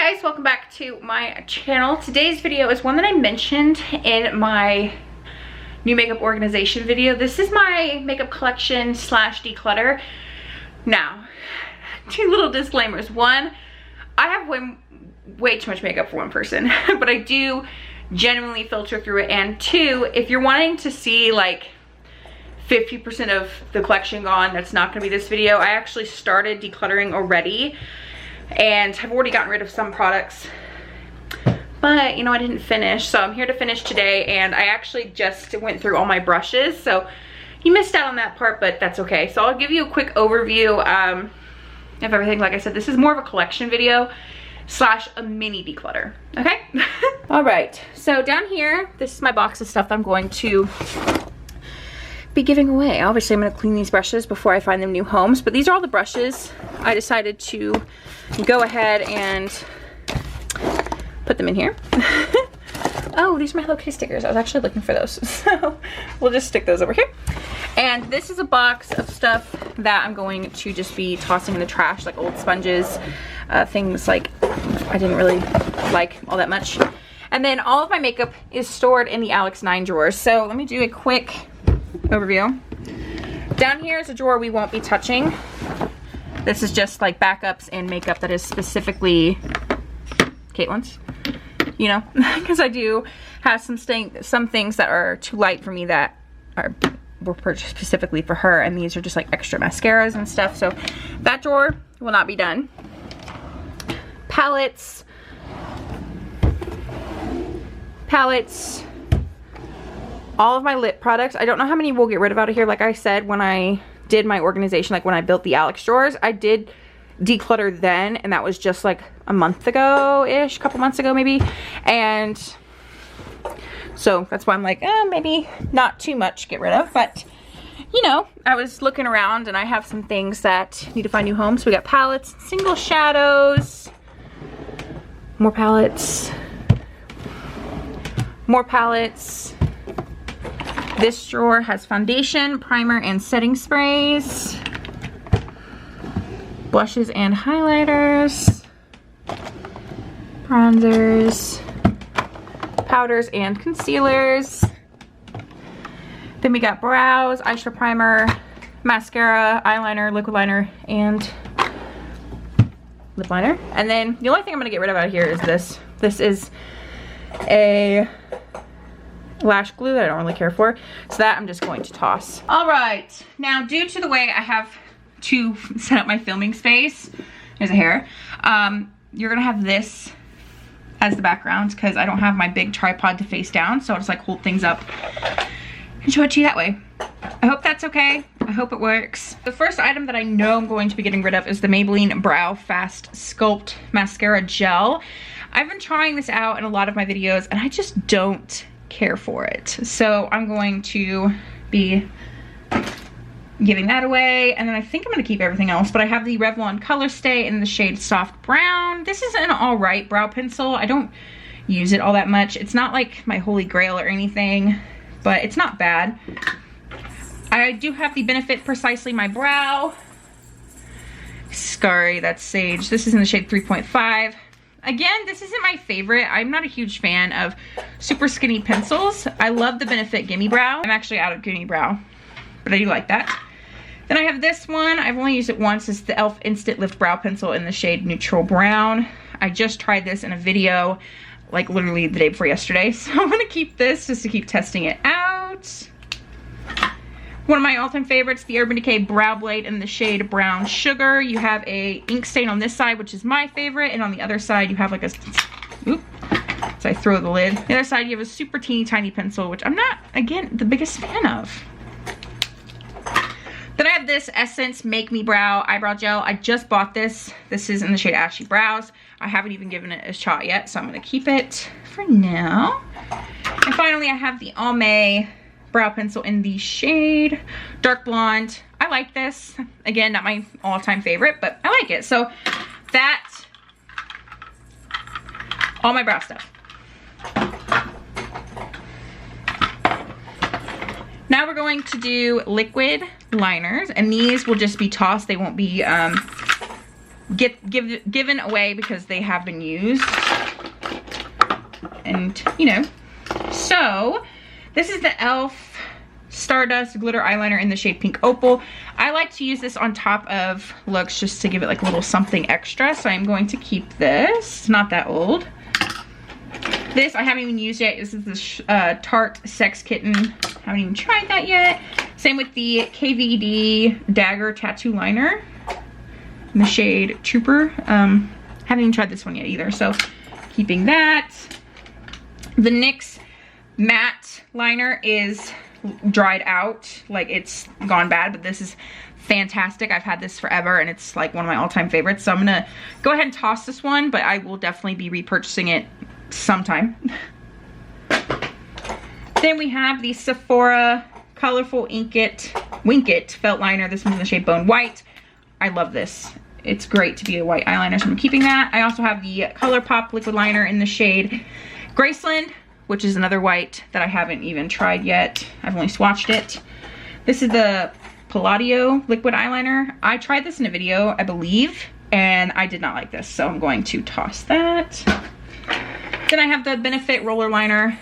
Hey guys, welcome back to my channel. Today's video is one that I mentioned in my new makeup organization video. This is my makeup collection slash declutter. Now, two little disclaimers. One, I have way too much makeup for one person, but I do genuinely filter through it. And two, if you're wanting to see like 50% of the collection gone, that's not gonna be this video. I actually started decluttering already and I've already gotten rid of some products, but you know, I didn't finish, so I'm here to finish today. And I actually just went through all my brushes, so you missed out on that part, but that's okay. So I'll give you a quick overview of everything. Like I said, this is more of a collection video slash a mini declutter, okay? All right, so down here, this is my box of stuff that I'm going to be giving away. Obviously, I'm going to clean these brushes before I find them new homes, but these are all the brushes I decided to go ahead and put them in here. Oh, these are my Hello Kitty stickers. I was actually looking for those, so we'll just stick those over here. And this is a box of stuff that I'm going to just be tossing in the trash, like old sponges, things like I didn't really like all that much. And then all of my makeup is stored in the Alex 9 drawers. So let me do a quick overview. Down here is a drawer we won't be touching. This is just like backups and makeup that is specifically Caitlin's, you know, because I do have some things that are too light for me that were purchased specifically for her, and these are just like extra mascaras and stuff. So that drawer will not be done. Palettes, all of my lip products. I don't know how many we'll get rid of out of here. Like I said, when I did my organization, like when I built the Alex drawers, I did declutter then, and that was just like a month ago-ish, couple months ago maybe. And so that's why I'm like, maybe not too much get rid of, but you know, I was looking around and I have some things that need to find new homes. So we got palettes, single shadows, more palettes, more palettes. This drawer has foundation, primer, and setting sprays, blushes and highlighters, bronzers, powders and concealers. Then we got brows, eyeshadow primer, mascara, eyeliner, liquid liner, and lip liner. And then the only thing I'm gonna get rid of out of here is this. This is a lash glue that I don't really care for, so that I'm just going to toss. All right, now due to the way I have to set up my filming space, there's a hair, you're gonna have this as the background because I don't have my big tripod to face down, so I'll just like hold things up and show it to you that way. I hope that's okay. I hope it works. The first item that I know I'm going to be getting rid of is the Maybelline Brow Fast Sculpt Mascara Gel. I've been trying this out in a lot of my videos and I just don't care for it, so I'm going to be giving that away. And then I think I'm going to keep everything else, but I have the Revlon Color Stay in the shade Soft Brown. This is an all right brow pencil. I don't use it all that much. It's not like my holy grail or anything, but it's not bad. I do have the Benefit Precisely My Brow. Sorry, that's Sage. This is in the shade 3.5. Again, this isn't my favorite. I'm not a huge fan of super skinny pencils. I love the Benefit Gimme Brow. I'm actually out of Gimme Brow, but I do like that. Then I have this one. I've only used it once. It's the e.l.f. Instant Lift Brow Pencil in the shade Neutral Brown. I just tried this in a video, like literally the day before yesterday. So I'm gonna keep this just to keep testing it out. One of my all-time favorites, the Urban Decay Brow Blade in the shade Brown Sugar. You have a ink stain on this side, which is my favorite, and on the other side you have like a, oop, so I throw the lid. The other side you have a super teeny tiny pencil, which I'm not, again, the biggest fan of. Then I have this Essence Make Me Brow Eyebrow Gel. I just bought this. This is in the shade Ashy Brows. I haven't even given it a shot yet, so I'm gonna keep it for now. And finally I have the Almay brow pencil in the shade Dark Blonde. I like this. Again, not my all-time favorite, but I like it. So that's all my brow stuff. Now we're going to do liquid liners, and these will just be tossed. They won't be given away because they have been used. And, you know. So, this is the e.l.f. Stardust Glitter Eyeliner in the shade Pink Opal. I like to use this on top of looks just to give it like a little something extra. So I'm going to keep this. It's not that old. This I haven't even used yet. This is the Tarte Sex Kitten. Haven't even tried that yet. Same with the KVD Dagger Tattoo Liner in the shade Trooper. Haven't even tried this one yet either. So keeping that. The NYX Matte Liner is dried out, like it's gone bad, but this is fantastic. I've had this forever and it's like one of my all-time favorites, so I'm gonna go ahead and toss this one, but I will definitely be repurchasing it sometime. Then we have the Sephora Colorful Winkit Felt Liner. This one's in the shade Bone White. I love this. It's great to be a white eyeliner, so I'm keeping that. I also have the Colourpop Liquid Liner in the shade Graceland, which is another white that I haven't even tried yet. I've only swatched it. This is the Palladio liquid eyeliner. I tried this in a video, I believe, and I did not like this, so I'm going to toss that. Then I have the Benefit roller liner,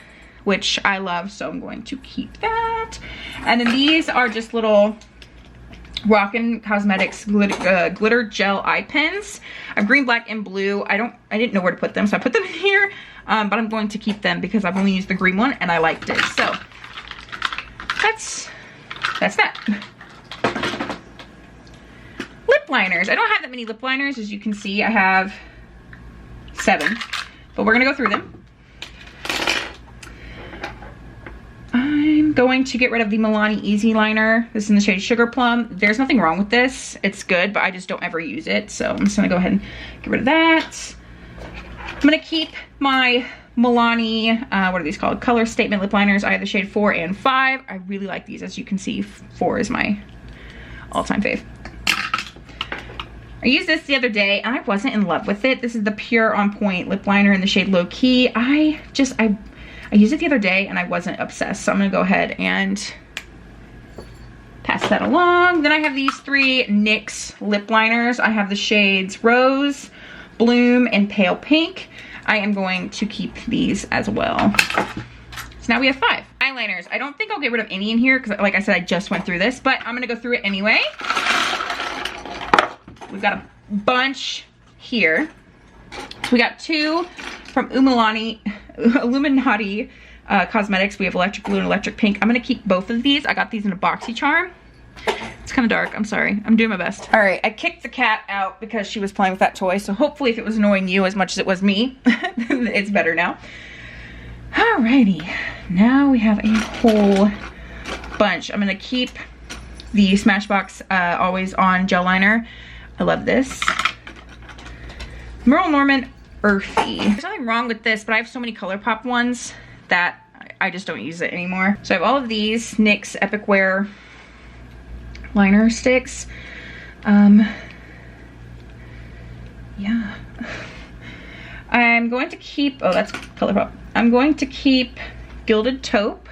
which I love, so I'm going to keep that. And then these are just little Rockin' Cosmetics glitter gel eye pens. I have green, black, and blue. I didn't know where to put them, so I put them in here. But I'm going to keep them because I've only used the green one and I liked it. So that's that. Lip liners. I don't have that many lip liners. As you can see, I have 7, but we're gonna go through them. I'm going to get rid of the Milani Easy Liner. This is in the shade Sugar Plum. There's nothing wrong with this. It's good, but I just don't ever use it. So I'm just gonna go ahead and get rid of that. I'm gonna keep my Milani, what are these called? Color Statement Lip Liners. I have the shade 4 and 5. I really like these. As you can see, 4 is my all-time fave. I used this the other day and I wasn't in love with it. This is the Pure On Point Lip Liner in the shade Low Key. I used it the other day and I wasn't obsessed. So I'm gonna go ahead and pass that along. Then I have these 3 NYX lip liners. I have the shades Rose, Bloom, and Pale Pink. I am going to keep these as well. So now we have 5. Eyeliners. I don't think I'll get rid of any in here because like I said, I just went through this, but I'm gonna go through it anyway. We've got a bunch here. So we got 2 from Illuminati Cosmetics. We have Electric Blue and Electric Pink. I'm gonna keep both of these. I got these in a BoxyCharm. It's kind of dark, I'm sorry. I'm doing my best. All right, I kicked the cat out because she was playing with that toy, so hopefully if it was annoying you as much as it was me, it's better now. Alrighty, now we have a whole bunch. I'm gonna keep the Smashbox Always On Gel Liner. I love this. Merle Norman Earthy. There's nothing wrong with this, but I have so many Colourpop ones that I just don't use it anymore. So I have all of these NYX Epic Wear liner sticks. Yeah. I'm going to keep, oh, that's Colourpop. I'm going to keep Gilded Taupe,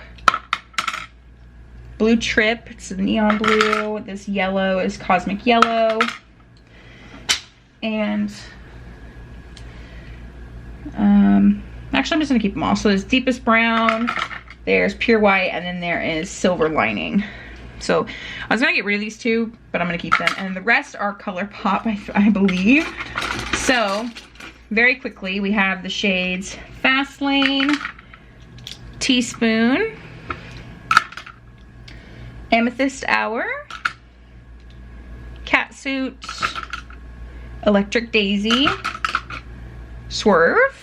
Blue Trip, it's a neon blue. This yellow is Cosmic Yellow. And actually I'm just gonna keep them all. So there's Deepest Brown, there's Pure White, and then there is Silver Lining. So I was gonna get rid of these 2, but I'm gonna keep them. And the rest are Colourpop, I believe. So very quickly, we have the shades Fast Lane, Teaspoon, Amethyst Hour, Catsuit, Electric Daisy, Swerve.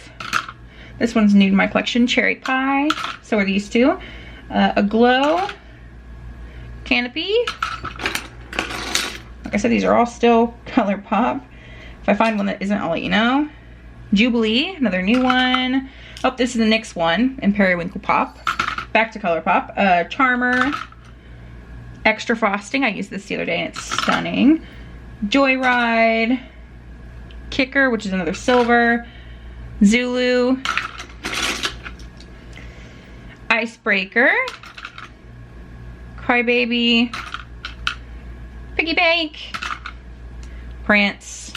This one's new to my collection, Cherry Pie. So are these 2. Aglow, Canopy. Like I said, these are all still Colourpop. If I find one that isn't, I'll let you know. Jubilee, another new one. Oh, this is the NYX one in Periwinkle Pop. Back to Colourpop. Charmer, Extra Frosting. I used this the other day and it's stunning. Joyride, Kicker, which is another silver. Zulu, Icebreaker, Crybaby, Piggy Bank, Prance,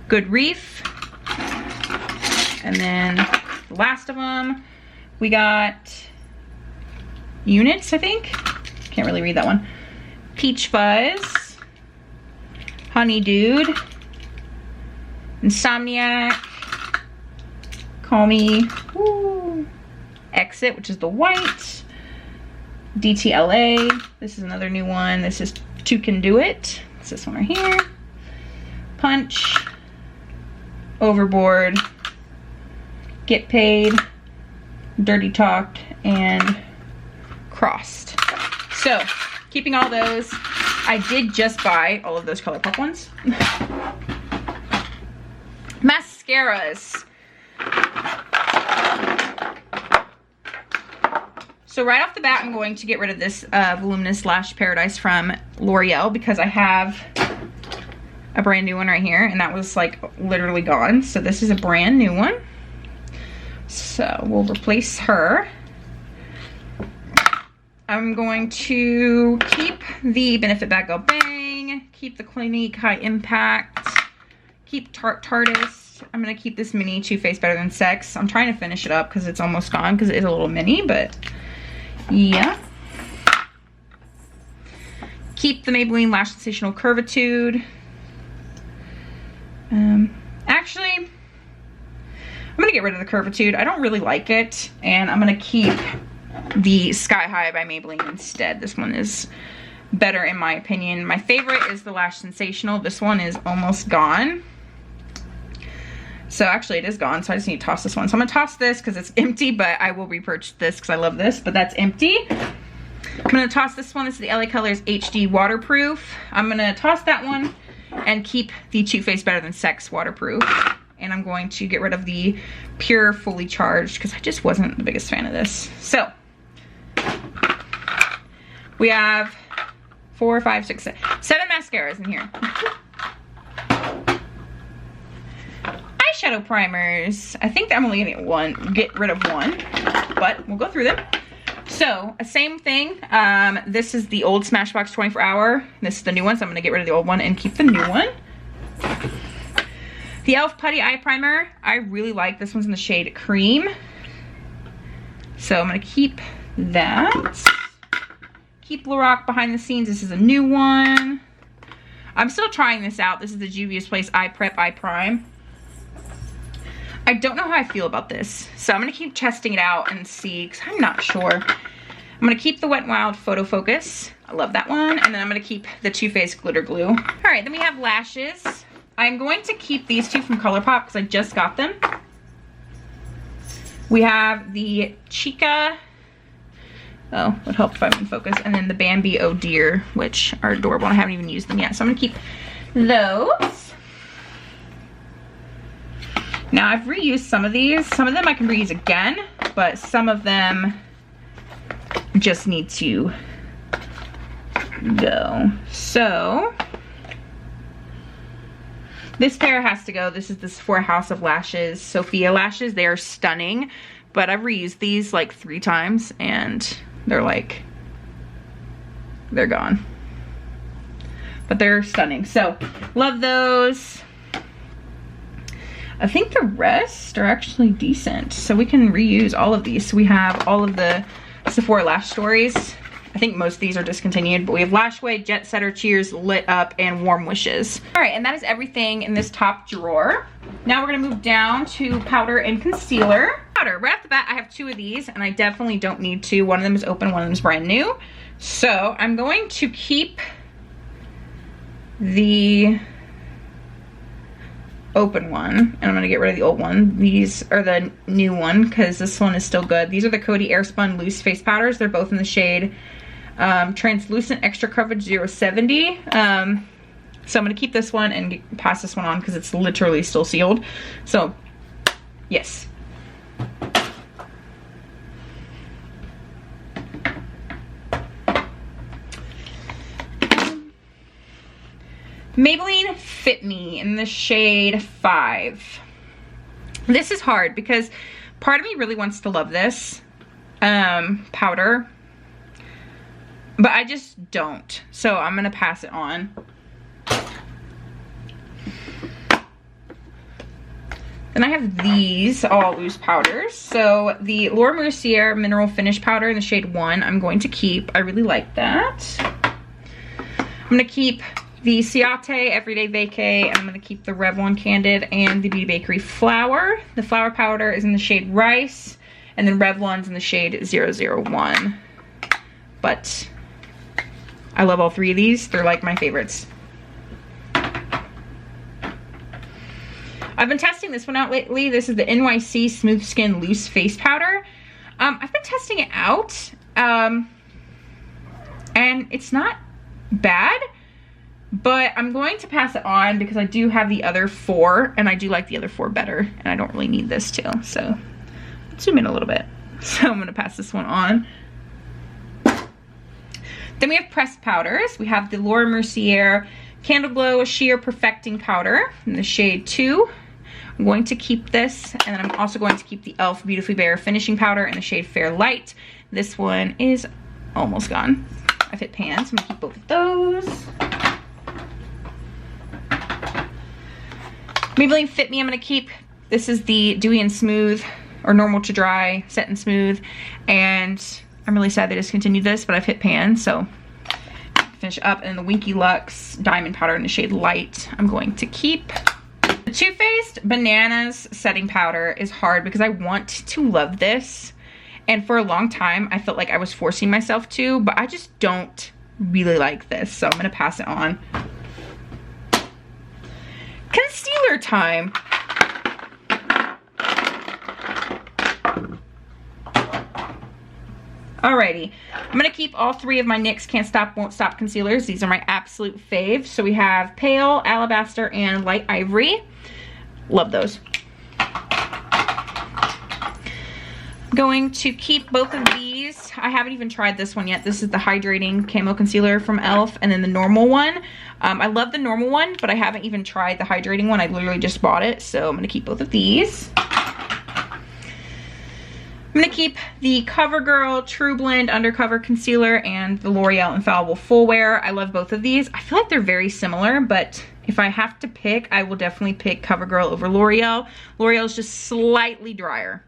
Good Reef. And then the last of them, we got Units, I think. Can't really read that one. Peach Fuzz, Honey Dude, Insomniac, Call Me, Woo, Exit, which is the white, DTLA, this is another new one. This is Two Can Do It. It's this one right here. Punch, Overboard, Get Paid, Dirty Talked, and Crossed. So, keeping all those. I did just buy all of those Colourpop ones. Mascaras. So right off the bat, I'm going to get rid of this Voluminous Lash Paradise from L'Oreal because I have a brand new one right here, and that was like literally gone. So this is a brand new one. So we'll replace her. I'm going to keep the Benefit Bad Girl Bang, keep the Clinique High Impact, keep Tardis. I'm going to keep this mini Too Faced Better Than Sex. I'm trying to finish it up because it's almost gone because it is a little mini, but yeah. Keep the Maybelline Lash Sensational Curvitude. Actually, I'm going to get rid of the Curvitude. I don't really like it, and I'm going to keep the Sky High by Maybelline instead. This one is better in my opinion. My favorite is the Lash Sensational. This one is almost gone. So actually it is gone, so I just need to toss this one. So I'm gonna toss this because it's empty, but I will repurchase this because I love this, but that's empty. I'm gonna toss this one. This is the LA Colors HD Waterproof. I'm gonna toss that one and keep the Too Faced Better Than Sex Waterproof. And I'm going to get rid of the Pure Fully Charged because I just wasn't the biggest fan of this. So we have 4, 5, 6, 7 mascaras in here. Eyeshadow primers. I think I'm only gonna get rid of one, but we'll go through them. So, same thing. This is the old Smashbox 24 Hour. This is the new one, so I'm gonna get rid of the old one and keep the new one. The e.l.f. Putty Eye Primer. I really like this one's in the shade Cream. So I'm gonna keep that. Keep Lorac Behind the Scenes. This is a new one. I'm still trying this out. This is the Juvia's Place Eye Prep Eye Prime. I don't know how I feel about this, so I'm gonna keep testing it out and see, because I'm not sure. I'm gonna keep the Wet n Wild Photo Focus. I love that one. And then I'm gonna keep the Too Faced Glitter Glue. All right, then we have lashes. I'm going to keep these two from Colourpop because I just got them. We have the Chica. Oh, would help if I'm in focus. And then the Bambi Oh Dear, which are adorable. I haven't even used them yet, so I'm gonna keep those. Now I've reused some of these. Some of them I can reuse again, but some of them just need to go. So this pair has to go. This is the Sephora House of Lashes Sophia lashes. They are stunning, but I've reused these like 3 times and they're gone. But they're stunning. So love those. I think the rest are actually decent, so we can reuse all of these. So we have all of the Sephora Lash Stories. I think most of these are discontinued, but we have Lashway, Jet Setter, Cheers, Lit Up, and Warm Wishes. All right, and that is everything in this top drawer. Now we're gonna move down to powder and concealer. Powder, right off the bat, I have 2 of these, and I definitely don't need 2. One of them is open, one of them is brand new. So I'm going to keep the open one, and I'm gonna get rid of the old one. These are the new one because this one is still good. These are the Coty Airspun Loose Face Powders. They're both in the shade Translucent Extra Coverage 070. So I'm gonna keep this one and pass this one on because it's literally still sealed. So yes. Maybelline Fit Me in the shade 5. This is hard because part of me really wants to love this powder, but I just don't. So I'm gonna pass it on. Then I have these all loose powders. So the Laura Mercier Mineral Finish Powder in the shade 1, I'm going to keep. I really like that. I'm going to keep the Ciate Everyday Vacay, and I'm going to keep the Revlon Candid and the Beauty Bakery Flower. The flower powder is in the shade Rice, and then Revlon's in the shade 001. But I love all three of these. They're like my favorites. I've been testing this one out lately. This is the NYC Smooth Skin Loose Face Powder. I've been testing it out, and it's not bad, but I'm going to pass it on because I do have the other 4, and I do like the other 4 better, and I don't really need this too. So let's zoom in a little bit. So I'm gonna pass this one on. Then we have pressed powders. We have the Laura Mercier Candle Glow Sheer Perfecting Powder in the shade 2. I'm going to keep this, and then I'm also going to keep the e.l.f. Beautifully Bare Finishing Powder in the shade Fair Light. This one is almost gone. I've hit pan, so I'm gonna keep both of those. Maybelline Fit Me I'm gonna keep. This is the Dewy and Smooth, or Normal to Dry, Set and Smooth, and I'm really sad they discontinued this, but I've hit pan, so finish up. And the Winky Lux Diamond Powder in the shade Light I'm going to keep. The Too Faced Bananas Setting Powder is hard because I want to love this, and for a long time I felt like I was forcing myself to, but I just don't really like this, so I'm gonna pass it on. Concealer time. Alrighty, I'm gonna keep all 3 of my NYX Can't Stop Won't Stop concealers. These are my absolute faves. So we have Pale, Alabaster, and Light Ivory. Love those. I'm going to keep both of these. I haven't even tried this one yet. This is the Hydrating Camo Concealer from e.l.f. and then the normal one. I love the normal one, but I haven't even tried the hydrating one. I literally just bought it, so I'm gonna keep both of these. I'm gonna keep the CoverGirl True Blend Undercover Concealer and the L'Oreal Infallible Full Wear. I love both of these. I feel like they're very similar, but if I have to pick, I will definitely pick CoverGirl over L'Oreal. L'Oreal is just slightly drier,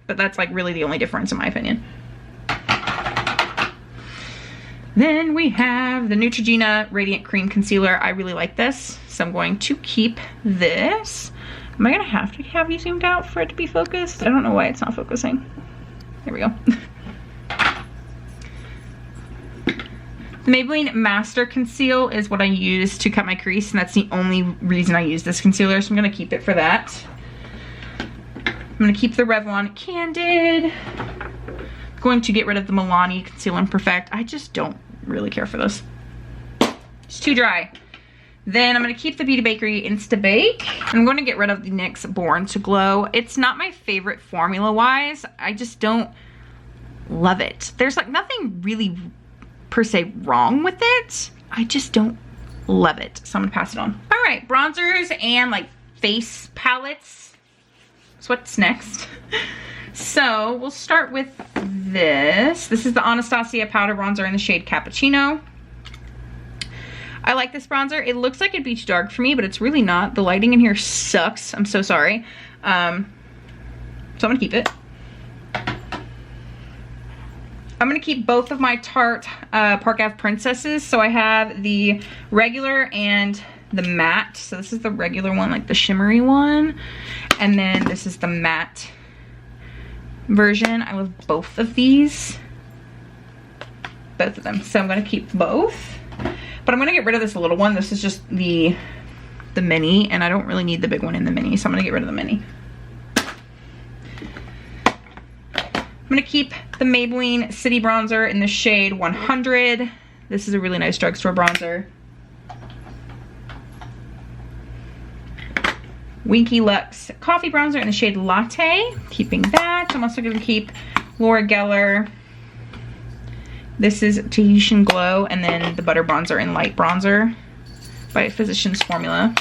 but that's like really the only difference in my opinion. Then we have the Neutrogena Radiant Cream Concealer. I really like this, so I'm going to keep this. Am I gonna have to have you zoomed out for it to be focused? I don't know why it's not focusing. There we go. The Maybelline Master Conceal is what I use to cut my crease, and that's the only reason I use this concealer, so I'm gonna keep it for that. I'm gonna keep the Revlon Candid. I'm going to get rid of the Milani Conceal and Perfect. I just don't really care for this. It's too dry. Then I'm gonna keep the Beauty Bakery Insta Bake. I'm gonna get rid of the NYX Born to Glow. It's not my favorite formula-wise. I just don't love it. There's like nothing really per se wrong with it. I just don't love it. So I'm gonna pass it on. All right, bronzers and like face palettes. So what's next? So we'll start with this. This is the Anastasia Powder Bronzer in the shade Cappuccino. I like this bronzer. It looks like it'd be too dark for me, but it's really not. The lighting in here sucks. I'm so sorry. So I'm gonna keep it. I'm gonna keep both of my Tarte Park Ave Princesses. So I have the regular and the matte. So this is the regular one, like the shimmery one. And then this is the matte version. I love both of these. Both of them. So I'm gonna keep both. But I'm gonna get rid of this little one. This is just the mini, and I don't really need the big one in the mini, so I'm gonna get rid of the mini. I'm gonna keep the Maybelline City Bronzer in the shade 100. This is a really nice drugstore bronzer. Winky Lux Coffee Bronzer in the shade Latte. Keeping that. I'm also gonna keep Laura Geller. This is Tahitian Glow, and then the Butter Bronzer in Light Bronzer by Physicians Formula.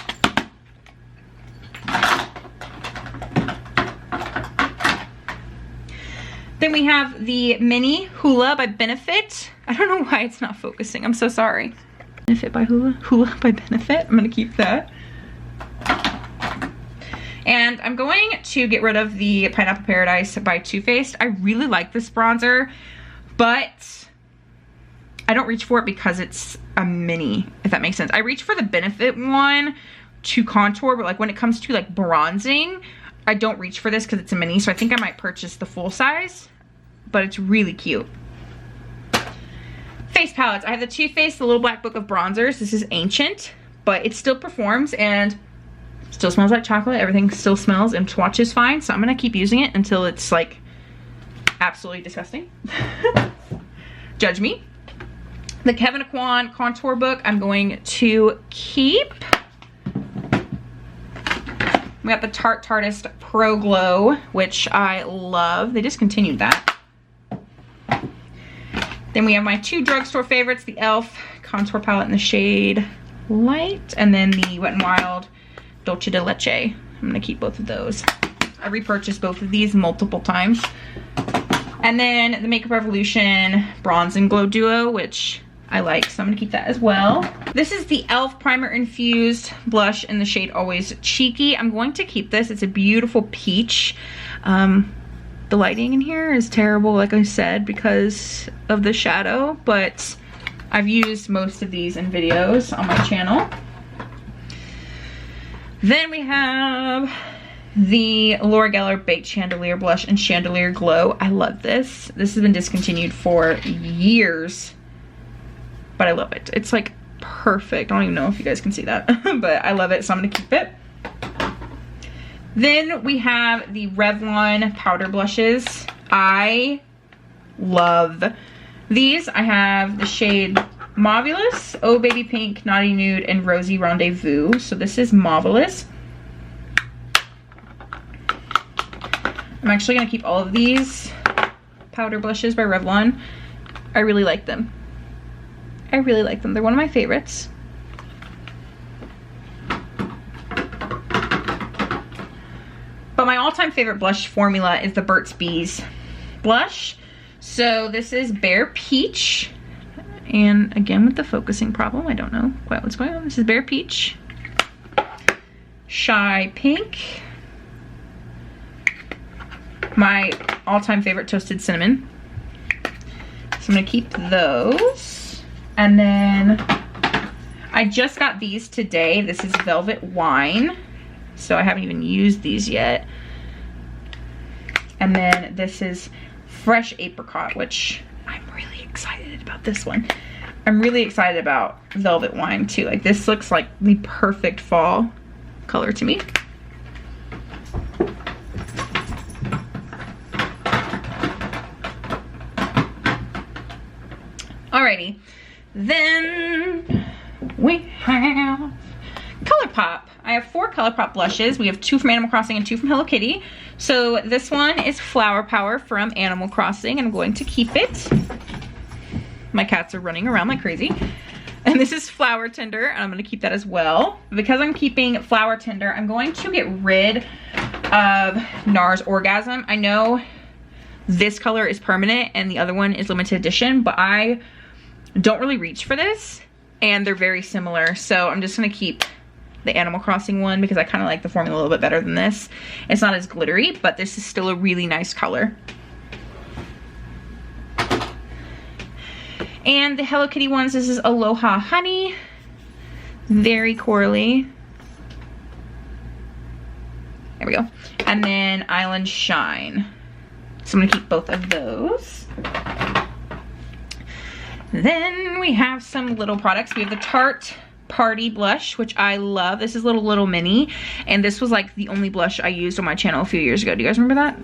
Then we have the Mini Hula by Benefit. I don't know why it's not focusing. I'm so sorry. Benefit by Hula? Hula by Benefit. I'm gonna keep that. And I'm going to get rid of the Pineapple Paradise by Too Faced. I really like this bronzer, but I don't reach for it because it's a mini, if that makes sense. I reach for the Benefit one to contour, but like when it comes to like bronzing, I don't reach for this because it's a mini, so I think I might purchase the full size, but it's really cute. Face palettes. I have the Too Faced, the Little Black Book of Bronzers. This is ancient, but it still performs and still smells like chocolate. Everything still smells and swatches fine, so I'm gonna keep using it until it's like absolutely disgusting. Judge me. The Kevyn Aucoin Contour Book I'm going to keep. We got the Tarte Tardis Pro Glow, which I love. They discontinued that. Then we have my two drugstore favorites, the e.l.f. Contour Palette in the shade Light, and then the Wet n Wild Dolce de Leche. I'm gonna keep both of those. I repurchased both of these multiple times. And then the Makeup Revolution Bronze and Glow Duo, which I like, so I'm gonna keep that as well. This is the e.l.f. Primer Infused Blush in the shade Always Cheeky. I'm going to keep this. It's a beautiful peach. The lighting in here is terrible, like I said, because of the shadow, but I've used most of these in videos on my channel. Then we have the Laura Geller Baked Chandelier Blush in Chandelier Glow. I love this. This has been discontinued for years, but I love it. It's like perfect. I don't even know if you guys can see that, but I love it, so I'm gonna keep it. Then we have the Revlon powder blushes. I love these. I have the shade Marvelous, Oh Baby Pink, Naughty Nude, and Rosy Rendezvous. So this is Marvelous. I'm actually gonna keep all of these powder blushes by Revlon. I really like them. I really like them. They're one of my favorites. But my all-time favorite blush formula is the Burt's Bees blush. So this is Bare Peach. And again, with the focusing problem, I don't know quite what's going on. This is Bare Peach. Shy Pink. My all-time favorite Toasted Cinnamon. So I'm gonna keep those. And then I just got these today. This is Velvet Wine. So I haven't even used these yet. And then this is Fresh Apricot, which I'm really excited about this one. I'm really excited about Velvet Wine too. Like, this looks like the perfect fall color to me. Alrighty, then we have Colourpop. I have 4 Colourpop blushes. We have 2 from Animal Crossing and 2 from Hello Kitty. So this one is Flower Power from Animal Crossing, and I'm going to keep it. My cats are running around like crazy. And this is Flower Tender, and I'm going to keep that as well. Because I'm keeping Flower Tender, I'm going to get rid of NARS Orgasm. I know this color is permanent and the other one is limited edition, but I don't really reach for this, and they're very similar. So I'm just going to keep the Animal Crossing one because I kind of like the formula a little bit better than this. It's not as glittery, but this is still a really nice color. And the Hello Kitty ones, this is Aloha Honey. Very corally. There we go. And then Island Shine. So I'm gonna keep both of those. Then we have some little products. We have the Tarte Party Blush, which I love. This is little mini, and this was like the only blush I used on my channel a few years ago. Do you guys remember that?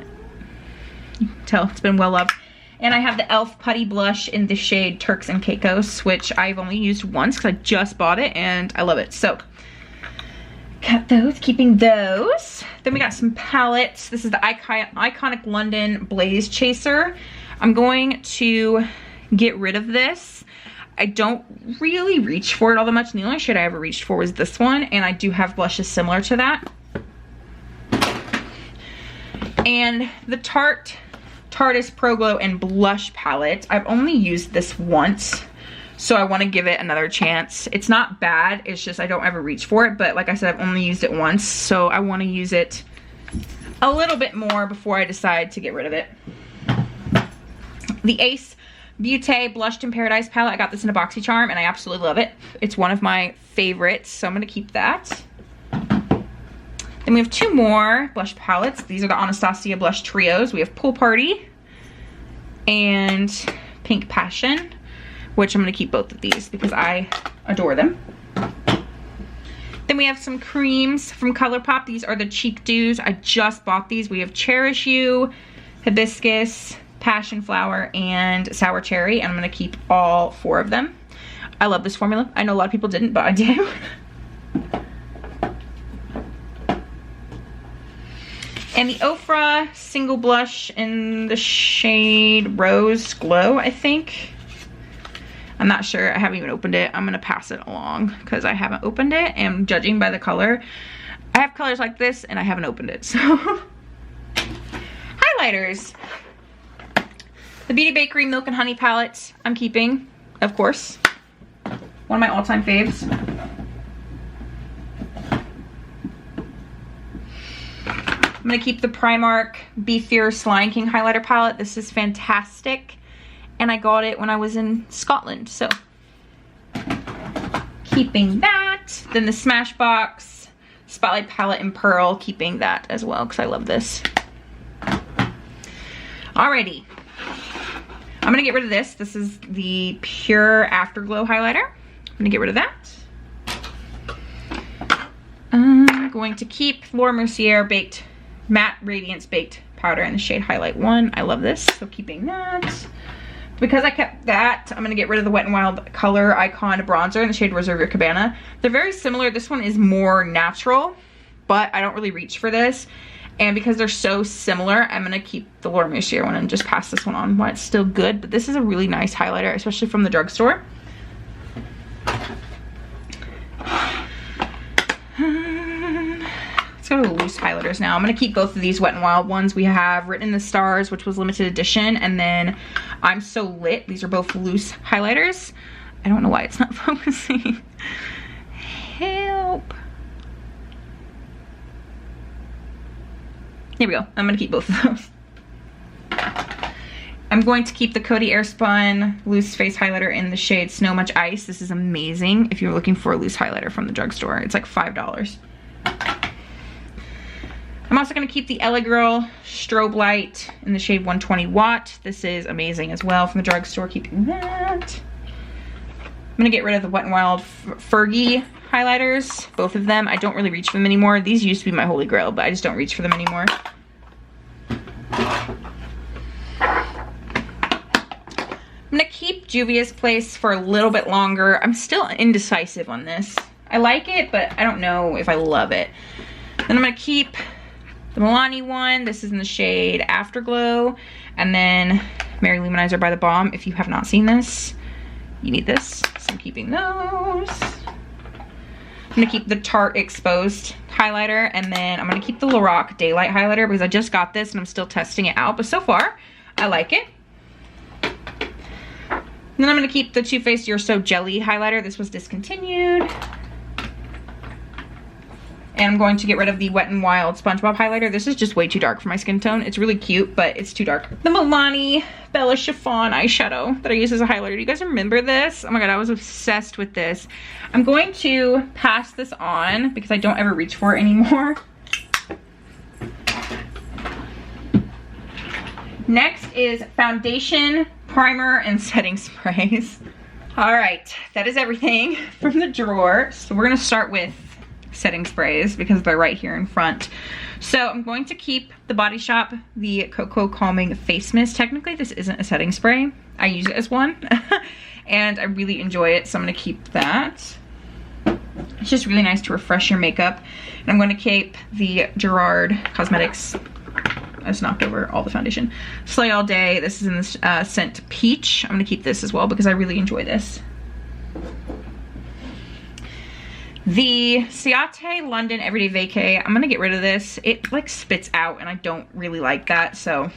You can tell it's been well loved. And I have the e.l.f. Putty Blush in the shade Turks and Caicos, which I've only used once because I just bought it and I love it. So got those, keeping those. Then we got some palettes. This is the Iconic London Blaze Chaser. I'm going to get rid of this. I don't really reach for it all that much. And the only shade I ever reached for was this one. And I do have blushes similar to that. And the Tarte Tardis Pro Glow and Blush Palette. I've only used this once. So I want to give it another chance. It's not bad, it's just I don't ever reach for it, but like I said, I've only used it once, so I want to use it a little bit more before I decide to get rid of it. The Ace Beauté Blushed in Paradise palette. I got this in a BoxyCharm and I absolutely love it. It's one of my favorites, so I'm going to keep that. Then we have two more blush palettes. These are the Anastasia blush trios. We have Pool Party and Pink Passion, which I'm going to keep both of these because I adore them. Then we have some creams from Colourpop. These are the Cheek Dews. I just bought these. We have Cherish You, Hibiscus, Passion Flower, and Sour Cherry, and I'm going to keep all 4 of them. I love this formula. I know a lot of people didn't, but I do. And the Ofra Single Blush in the shade Rose Glow, I think. I'm not sure. I haven't even opened it. I'm going to pass it along because I haven't opened it, and judging by the color, I have colors like this and I haven't opened it. So highlighters. The Beauty Bakery Milk and Honey palette I'm keeping, of course. One of my all-time faves. I'm going to keep the Primark Be Fierce Lion King highlighter palette. This is fantastic. And I got it when I was in Scotland, so keeping that. Then the Smashbox Spotlight palette in Pearl, keeping that as well because I love this. Alrighty. I'm going to get rid of this. This is the Pure Afterglow highlighter. I'm going to get rid of that. I'm going to keep Laura Mercier Baked Matte Radiance Baked Powder in the shade Highlight 1. I love this, so keeping that. Because I kept that, I'm going to get rid of the Wet n Wild Color Icon Bronzer in the shade Reserve Your Cabana. They're very similar. This one is more natural, but I don't really reach for this. And because they're so similar, I'm going to keep the Laura Mercier one and just pass this one on while it's still good. But this is a really nice highlighter, especially from the drugstore. Let's go to the loose highlighters now. I'm going to keep both of these Wet n Wild ones. We have Written in the Stars, which was limited edition, and then I'm So Lit. These are both loose highlighters. I don't know why it's not focusing. Help. Here we go. I'm going to keep both of those. I'm going to keep the Coty Airspun Loose Face Highlighter in the shade Snow Much Ice. This is amazing if you're looking for a loose highlighter from the drugstore. It's like $5. I'm also going to keep the LA Girl Strobe Light in the shade 120 Watt. This is amazing as well from the drugstore. Keeping that. I'm going to get rid of the Wet n Wild Fergie highlighters, both of them. I don't really reach for them anymore. These used to be my holy grail, but I just don't reach for them anymore. I'm going to keep Juvia's Place for a little bit longer. I'm still indecisive on this. I like it, but I don't know if I love it. Then I'm going to keep the Milani one. This is in the shade Afterglow. And then Mary Luminizer by the Balm. If you have not seen this, you need this. So I'm keeping those. I'm going to keep the Tarte Exposed highlighter, and then I'm going to keep the Lorac Daylight highlighter because I just got this and I'm still testing it out, but so far I like it. And then I'm going to keep the Too Faced You're So Jelly highlighter. This was discontinued. And I'm going to get rid of the Wet n Wild SpongeBob highlighter. This is just way too dark for my skin tone. It's really cute, but it's too dark. The Milani Bella Chiffon eyeshadow that I use as a highlighter. Do you guys remember this? Oh my god, I was obsessed with this. I'm going to pass this on because I don't ever reach for it anymore. Next is foundation, primer, and setting sprays. All right, that is everything from the drawer. So we're gonna start with setting sprays because they're right here in front. So I'm going to keep the Body Shop, the Cocoa Calming Face Mist. Technically this isn't a setting spray. I use it as one and I really enjoy it, so I'm going to keep that. It's just really nice to refresh your makeup. And I'm going to keep the Gerard Cosmetics, I just knocked over all the foundation, Slay All Day. This is in the scent Peach. I'm going to keep this as well because I really enjoy this. The Ciate London Everyday Vacay, I'm going to get rid of this. It like spits out and I don't really like that, so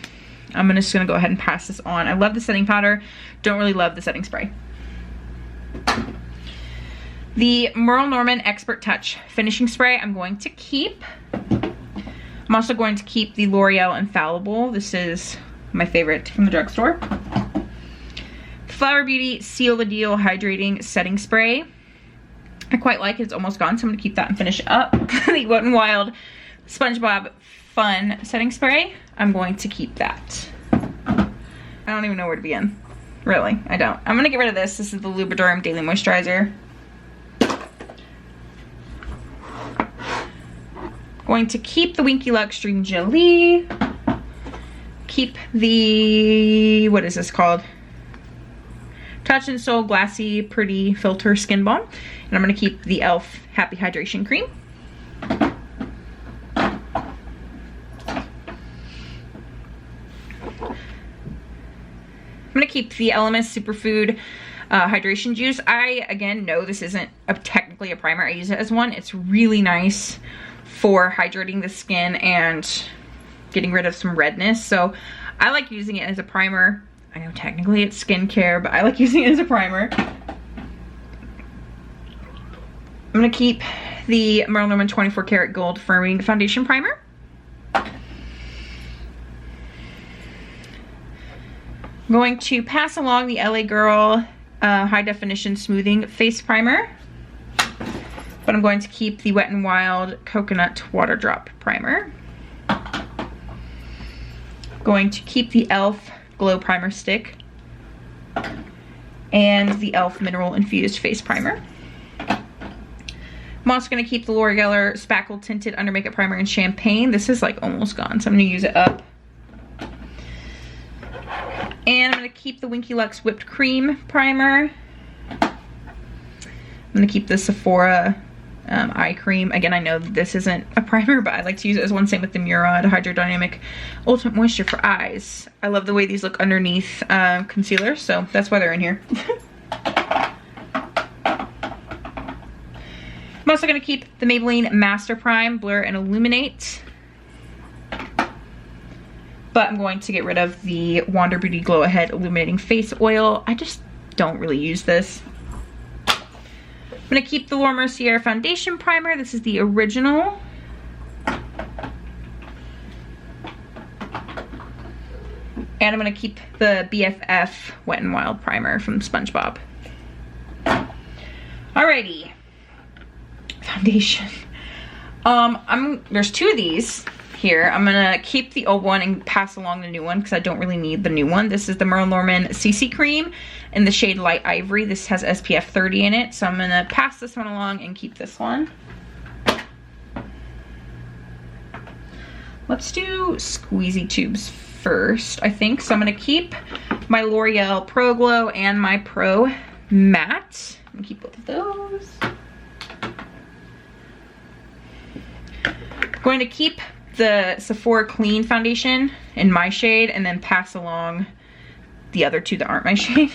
I'm just going to go ahead and pass this on. I love the setting powder, don't really love the setting spray. The Merle Norman Expert Touch Finishing Spray I'm going to keep. I'm also going to keep the L'Oreal Infallible. This is my favorite from the drugstore. Flower Beauty Seal the Deal Hydrating Setting Spray. I quite like it. It's almost gone, so I'm going to keep that and finish it up. The Wet n Wild SpongeBob Fun Setting Spray. I'm going to keep that. I don't even know where to begin. Really, I don't. I'm going to get rid of this. This is the Lubriderm Daily Moisturizer. Going to keep the Winky Lux Dream Jelly. Keep the, what is this called? Touch and Soul Glassy Pretty Filter Skin Balm. And I'm going to keep the e.l.f. Happy Hydration Cream. I'm going to keep the Elemis Superfood Hydration Juice. I, again, know this isn't technically a primer. I use it as one. It's really nice for hydrating the skin and getting rid of some redness. So I like using it as a primer. I know technically it's skincare, but I like using it as a primer. I'm going to keep the Merle Norman 24 Karat Gold Firming Foundation Primer. I'm going to pass along the LA Girl High Definition Smoothing Face Primer. But I'm going to keep the Wet n Wild Coconut Water Drop Primer. Going to keep the e.l.f. Glow Primer Stick. And the e.l.f. Mineral Infused Face Primer. I'm also going to keep the Laura Geller Spackle Tinted Under Makeup Primer in Champagne. This is like almost gone, so I'm going to use it up. And I'm going to keep the Winky Lux Whipped Cream Primer. I'm going to keep the Sephora eye cream. Again, I know this isn't a primer, but I like to use it as one. Same with the Murad Hydrodynamic Ultimate Moisture for Eyes. I love the way these look underneath concealer, so that's why they're in here. I'm also going to keep the Maybelline Master Prime Blur and Illuminate. But I'm going to get rid of the Wander Beauty Glow Ahead Illuminating Face Oil. I just don't really use this. I'm going to keep the Laura Mercier Foundation Primer. This is the original. And I'm going to keep the BFF Wet n Wild Primer from SpongeBob. Alrighty. Foundation. There's two of these here. I'm going to keep the old one and pass along the new one because I don't really need the new one. This is the Merle Norman CC Cream in the shade Light Ivory. This has SPF 30 in it, so I'm going to pass this one along and keep this one. Let's do squeezy tubes first, I think. So I'm going to keep my L'Oreal Pro Glow and my Pro Matte. I'm going to keep both of those. I'm going to keep the Sephora Clean Foundation in my shade and then pass along the other two that aren't my shade.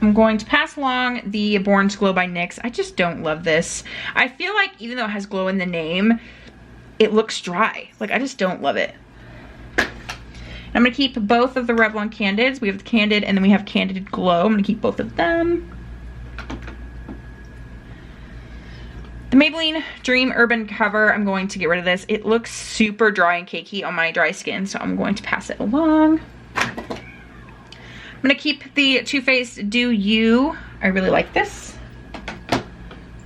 I'm going to pass along the Born to Glow by NYX. I just don't love this. I feel like even though it has glow in the name, it looks dry. Like, I just don't love it. I'm going to keep both of the Revlon Candids. We have the Candid and then we have Candid Glow. I'm going to keep both of them. The Maybelline Dream Urban Cover, I'm going to get rid of this. It looks super dry and cakey on my dry skin, so I'm going to pass it along. I'm going to keep the Too Faced Do You. I really like this.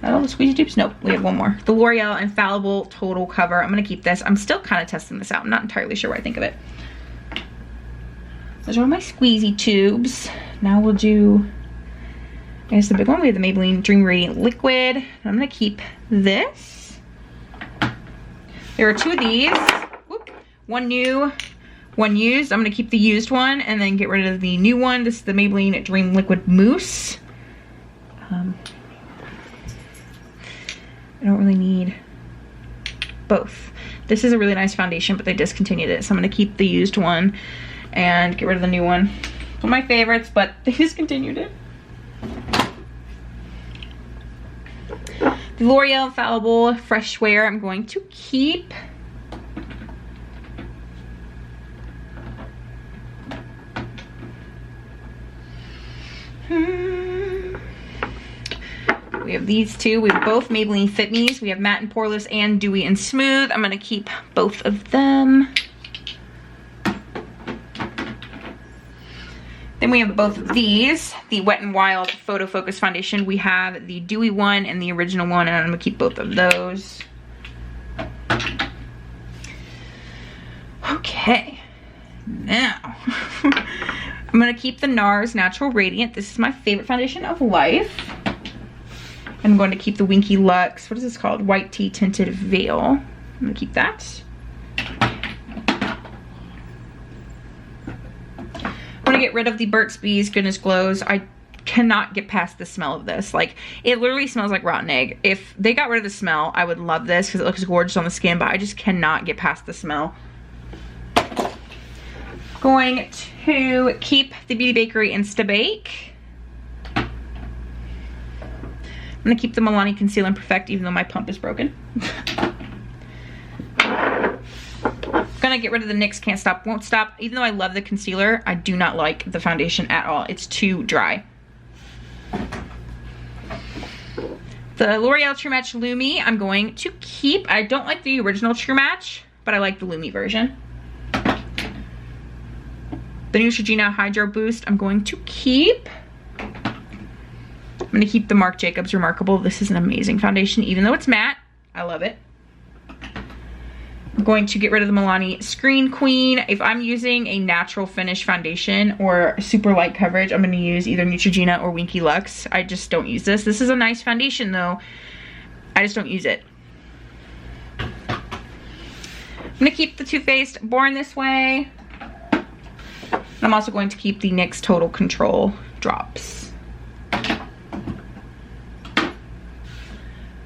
Not all the squeezy tubes? Nope, we have one more. The L'Oreal Infallible Total Cover. I'm going to keep this. I'm still kind of testing this out. I'm not entirely sure what I think of it. Those are all my squeezy tubes. Now we'll do, I guess the big one. We have the Maybelline Dream Radiant Liquid. I'm going to keep this. There are two of these. Whoop. One new, one used. I'm going to keep the used one and then get rid of the new one. This is the Maybelline Dream Liquid Mousse. I don't really need both. This is a really nice foundation, but they discontinued it, so I'm going to keep the used one and get rid of the new one. It's one of my favorites, but they discontinued it. The L'Oreal Infallible Fresh Wear I'm going to keep. We have these two. We have both Maybelline Fit Me's. We have Matte and Poreless and Dewy and Smooth. I'm gonna keep both of them. Then we have both of these, the Wet n Wild Photo Focus Foundation. We have the Dewy one and the original one, and I'm gonna keep both of those. Okay, now I'm gonna keep the NARS Natural Radiant. This is my favorite foundation of life. I'm going to keep the Winky Luxe, what is this called? White Tea Tinted Veil. I'm gonna keep that. I'm gonna get rid of the Burt's Bees Goodness Glows. I cannot get past the smell of this. Like, it literally smells like rotten egg. If they got rid of the smell, I would love this because it looks gorgeous on the skin, but I just cannot get past the smell. Going to keep the Beauty Bakery Instabake. I'm gonna keep the Milani Conceal and Perfect even though my pump is broken. Gonna get rid of the NYX Can't Stop Won't Stop. Even though I love the concealer, I do not like the foundation at all. It's too dry. The L'Oreal True Match Lumi I'm going to keep. I don't like the original True Match, but I like the Lumi version. The Neutrogena Hydro Boost I'm going to keep. I'm gonna keep the Marc Jacobs Remarkable. This is an amazing foundation, even though it's matte. I love it. I'm going to get rid of the Milani Screen Queen. If I'm using a natural finish foundation or super light coverage, I'm gonna use either Neutrogena or Winky Luxe. I just don't use this. This is a nice foundation though. I just don't use it. I'm gonna keep the Too Faced Born This Way. And I'm also going to keep the NYX Total Control drops.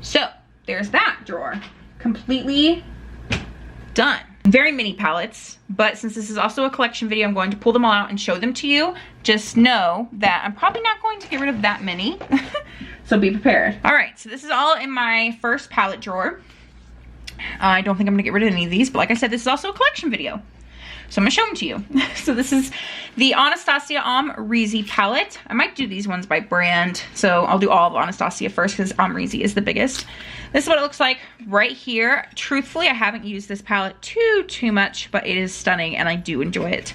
So there's that drawer. Completely done. Very mini palettes, but since this is also a collection video, I'm going to pull them all out and show them to you. Just know that I'm probably not going to get rid of that many, so be prepared. All right, so this is all in my first palette drawer. I don't think I'm gonna get rid of any of these, but like I said, this is also a collection video. So I'm gonna show them to you. So this is the Anastasia Reezy palette. I might do these ones by brand. So I'll do all of Anastasia first because Reezy is the biggest. This is what it looks like right here. Truthfully, I haven't used this palette too much, but it is stunning and I do enjoy it.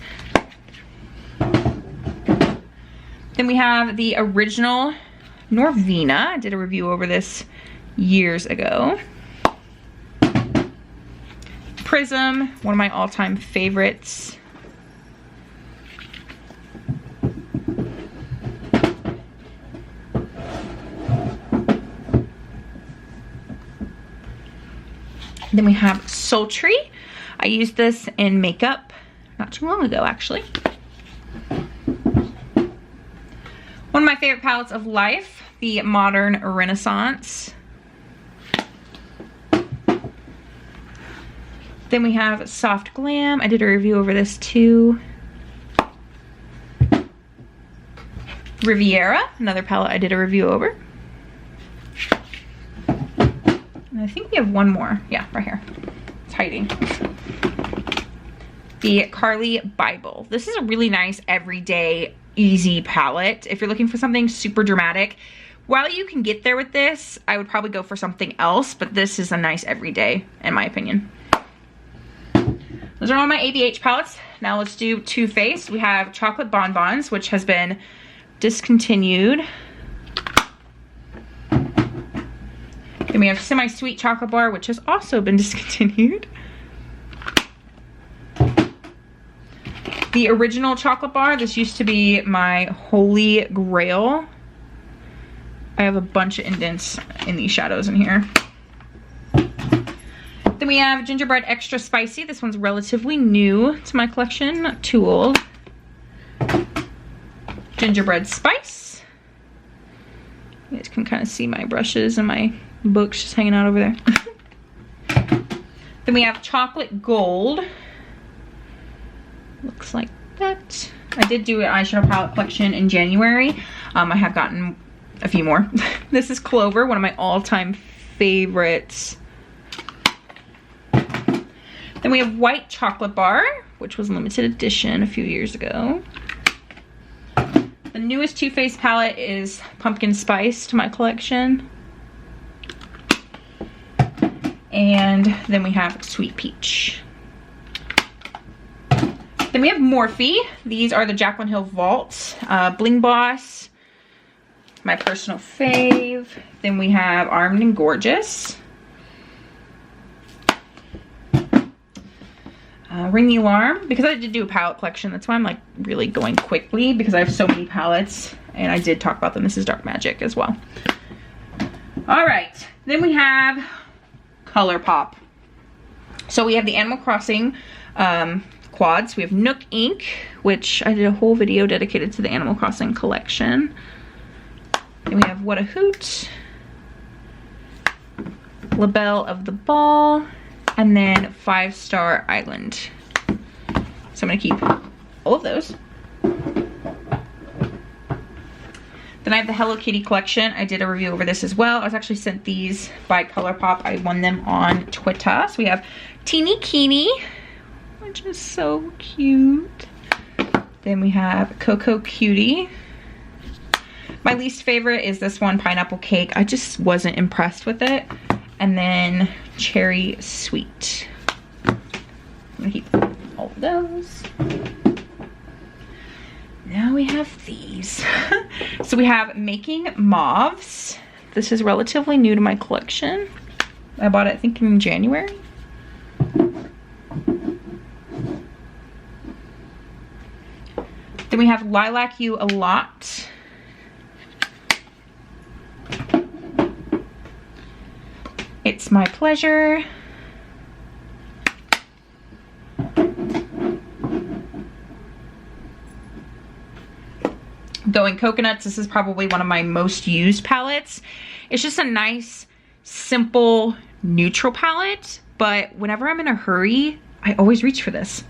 Then we have the original Norvina. I did a review over this years ago. Prism, one of my all-time favorites. Then we have Sultry. I used this in makeup not too long ago, actually. One of my favorite palettes of life, the Modern Renaissance. Then we have Soft Glam. I did a review over this too. Riviera, another palette I did a review over. And I think we have one more. Yeah, right here. It's hiding. The Carly Bible. This is a really nice everyday easy palette. If you're looking for something super dramatic, while you can get there with this, I would probably go for something else, but this is a nice everyday in my opinion. Those are all my ABH palettes. Now let's do Too Faced. We have Chocolate Bonbons, which has been discontinued. Then we have Semi-Sweet Chocolate Bar, which has also been discontinued. The original chocolate bar, this used to be my holy grail. I have a bunch of indents in these shadows in here. Then we have Gingerbread Extra Spicy. This one's relatively new to my collection, not too old. Gingerbread Spice. You guys can kind of see my brushes and my books just hanging out over there. Then we have Chocolate Gold. Looks like that. I did do an eyeshadow palette collection in January. I have gotten a few more. This is Clover, one of my all-time favorites. Then we have White Chocolate Bar, which was limited edition a few years ago. The newest Too Faced palette is Pumpkin Spice to my collection. And then we have Sweet Peach. Then we have Morphe. These are the Jaclyn Hill Vault. Bling Boss, my personal fave. Then we have Armed and Gorgeous. Ring the Alarm, because I did do a palette collection. That's why I'm like really going quickly, because I have so many palettes and I did talk about them. This is Dark Magic as well. All right, then we have Colourpop. So we have the Animal Crossing quads. We have Nook Ink, which I did a whole video dedicated to the Animal Crossing collection. Then we have What a Hoot, Labelle of the Ball, and then 5 Star Island. So I'm gonna keep all of those. Then I have the Hello Kitty collection. I did a review over this as well. I was actually sent these by Colourpop. I won them on Twitter. So we have Teeny Keeny, which is so cute. Then we have Cocoa Cutie. My least favorite is this one, Pineapple Cake. I just wasn't impressed with it. And then Cherry Sweet. I'm gonna keep all of those. Now we have these. So we have Making Mauves. This is relatively new to my collection. I bought it, I think, in January. Then we have Lilac You a Lot. It's My Pleasure. Going Coconuts. This is probably one of my most used palettes. It's just a nice, simple, neutral palette, but whenever I'm in a hurry, I always reach for this.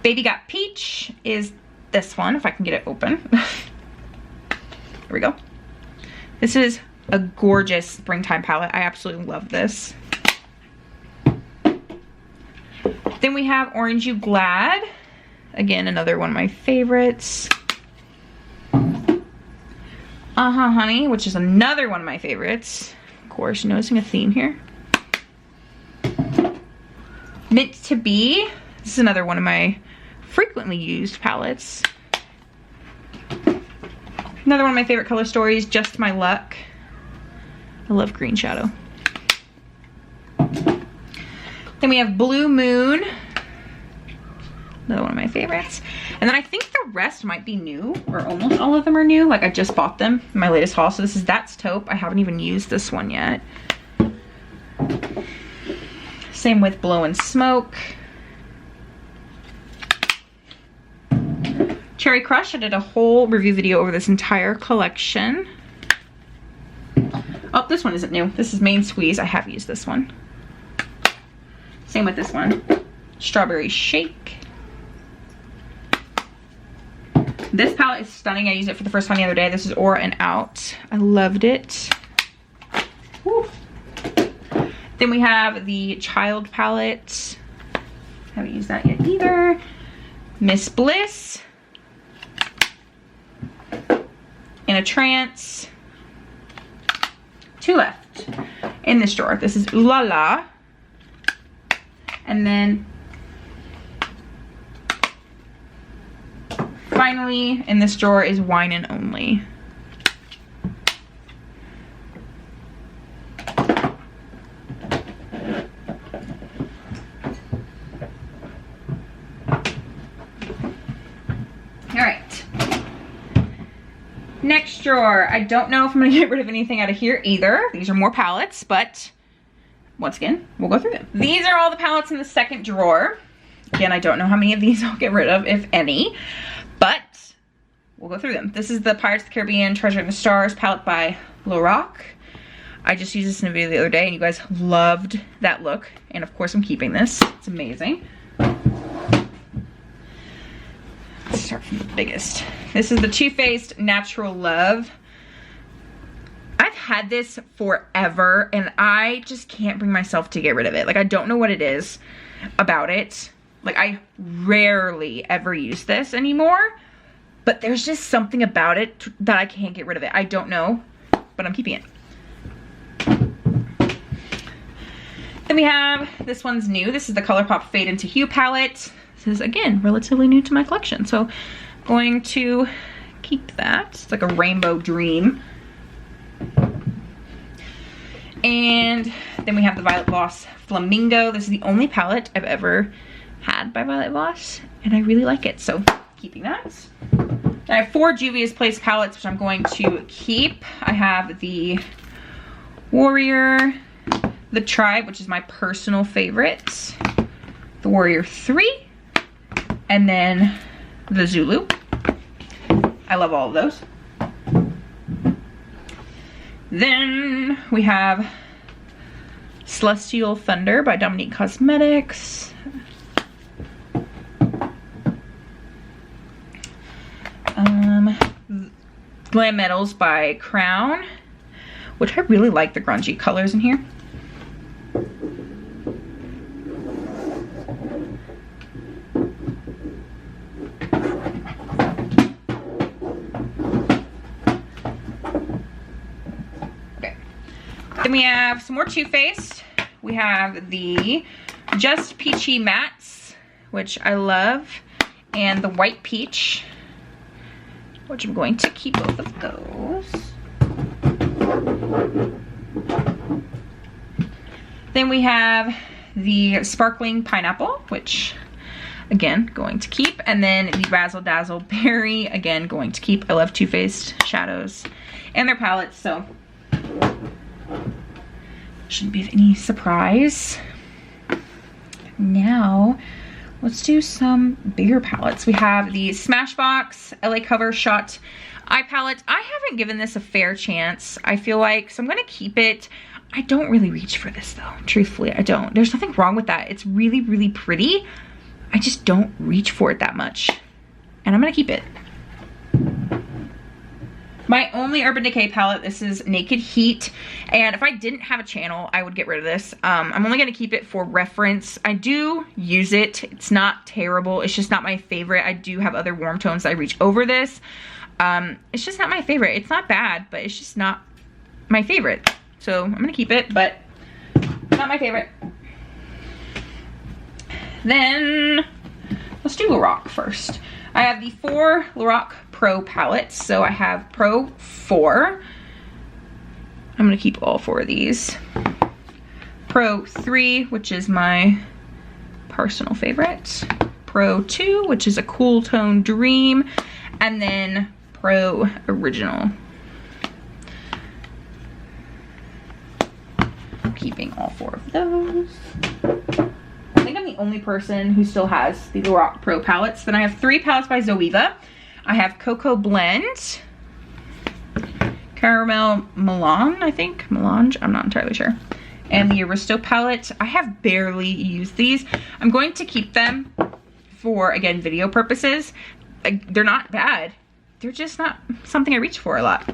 Baby Got Peach is this one, if I can get it open. Here we go. This is a gorgeous springtime palette. I absolutely love this. Then we have Orange You Glad. Again, another one of my favorites. Honey, which is another one of my favorites. Of course, noticing a theme here. Meant to Be. This is another one of my frequently used palettes. Another one of my favorite color stories, Just My Luck. I love green shadow. Then we have Blue Moon. Another one of my favorites. And then I think the rest might be new, or almost all of them are new. Like I just bought them in my latest haul. So this is That's Taupe. I haven't even used this one yet. Same with Blow and Smoke. Cherry Crush. I did a whole review video over this entire collection. Oh, this one isn't new. This is Main Squeeze. I have used this one. Same with this one. Strawberry Shake. This palette is stunning. I used it for the first time the other day. This is Aura and Out. I loved it. Woo. Then we have the Child palette. Haven't used that yet either. Miss Bliss. In a Trance. 2 left in this drawer. This is Ooh La La. And then finally in this drawer is Wine and Only. Alright. Next drawer. I don't know if I'm going to get rid of anything out of here either. These are more palettes, but once again, we'll go through them. These are all the palettes in the second drawer. Again, I don't know how many of these I'll get rid of, if any, but we'll go through them. This is the Pirates of the Caribbean Treasure in the Stars palette by Lorac. I just used this in a video the other day and you guys loved that look. And of course I'm keeping this. It's amazing. Let's start from the biggest. This is the Too Faced Natural Love. I've had this forever and I just can't bring myself to get rid of it. Like I don't know what it is about it. Like I rarely ever use this anymore, but there's just something about it that I can't get rid of it. I don't know, but I'm keeping it. Then we have, this one's new. This is the Colourpop Fade into Hue Palette. This is, again, relatively new to my collection. So I'm going to keep that. It's like a rainbow dream. And then we have the Violet Voss Flamingo. This is the only palette I've ever had by Violet Voss, and I really like it, so keeping that. I have 4 Juvia's Place palettes, which I'm going to keep. I have the Warrior, the Tribe, which is my personal favorite, the Warrior 3, and then the Zulu. I love all of those. Then we have Celestial Thunder by Dominique Cosmetics. Glam Metals by Crown, which I really like the grungy colors in here. Then we have some more Too Faced. We have the Just Peachy Mattes, which I love, and the White Peach, which I'm going to keep both of those. Then we have the Sparkling Pineapple, which again, going to keep. And then the Razzle Dazzle Berry, again, going to keep. I love Too Faced shadows and their palettes, so shouldn't be any surprise. Now, let's do some bigger palettes. We have the Smashbox LA Cover Shot Eye Palette. I haven't given this a fair chance, I feel like, so I'm gonna keep it. I don't really reach for this though, truthfully, I don't. There's nothing wrong with that. It's really, really pretty. I just don't reach for it that much. And I'm gonna keep it. My only Urban Decay palette, this is Naked Heat, and if I didn't have a channel, I would get rid of this. I'm only gonna keep it for reference. I do use it, it's not terrible, it's just not my favorite. I do have other warm tones that I reach over this. It's just not my favorite. It's not bad, but it's just not my favorite. So I'm gonna keep it, but not my favorite. Then, let's do Lorac first. I have the 4 Lorac Pro Palettes. So I have Pro 4. I'm gonna keep all 4 of these. Pro 3, which is my personal favorite. Pro 2, which is a cool tone dream. And then Pro Original. Keeping all 4 of those. I think I'm the only person who still has the Lorac Pro palettes. Then I have 3 palettes by Zoeva. I have Cocoa Blend, Caramel Melange, I think. Melange, I'm not entirely sure. And the Aristo palette. I have barely used these. I'm going to keep them for, again, video purposes. They're not bad. They're just not something I reach for a lot.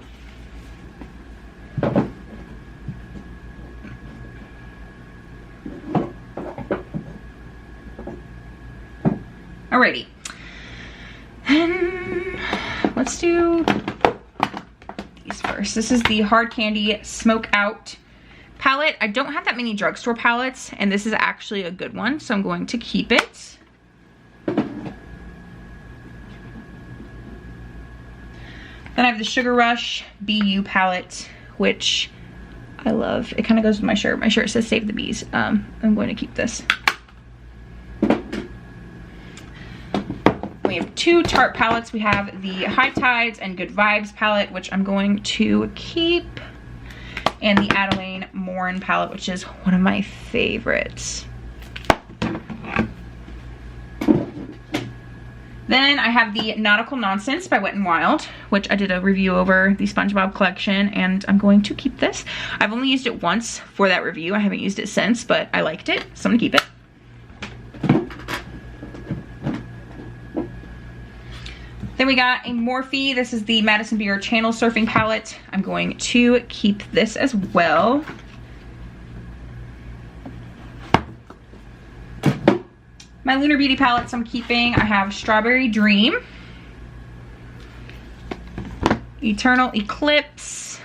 Alrighty. And let's do these first. This is the Hard Candy Smoke Out palette. I don't have that many drugstore palettes, and this is actually a good one, so I'm going to keep it. Then I have the Sugar Rush BU palette, which I love. It kind of goes with my shirt. My shirt says Save the Bees. I'm going to keep this. We have 2 Tarte palettes. We have the High Tides and Good Vibes palette, which I'm going to keep. And the Adeline Morin palette, which is one of my favorites. Then I have the Nautical Nonsense by Wet n Wild, which I did a review over the SpongeBob collection, and I'm going to keep this. I've only used it once for that review. I haven't used it since, but I liked it, so I'm gonna keep it. Then we got a Morphe. This is the Madison Beer Channel Surfing palette. I'm going to keep this as well. My Lunar Beauty palettes I'm keeping. I have Strawberry Dream, Eternal Eclipse,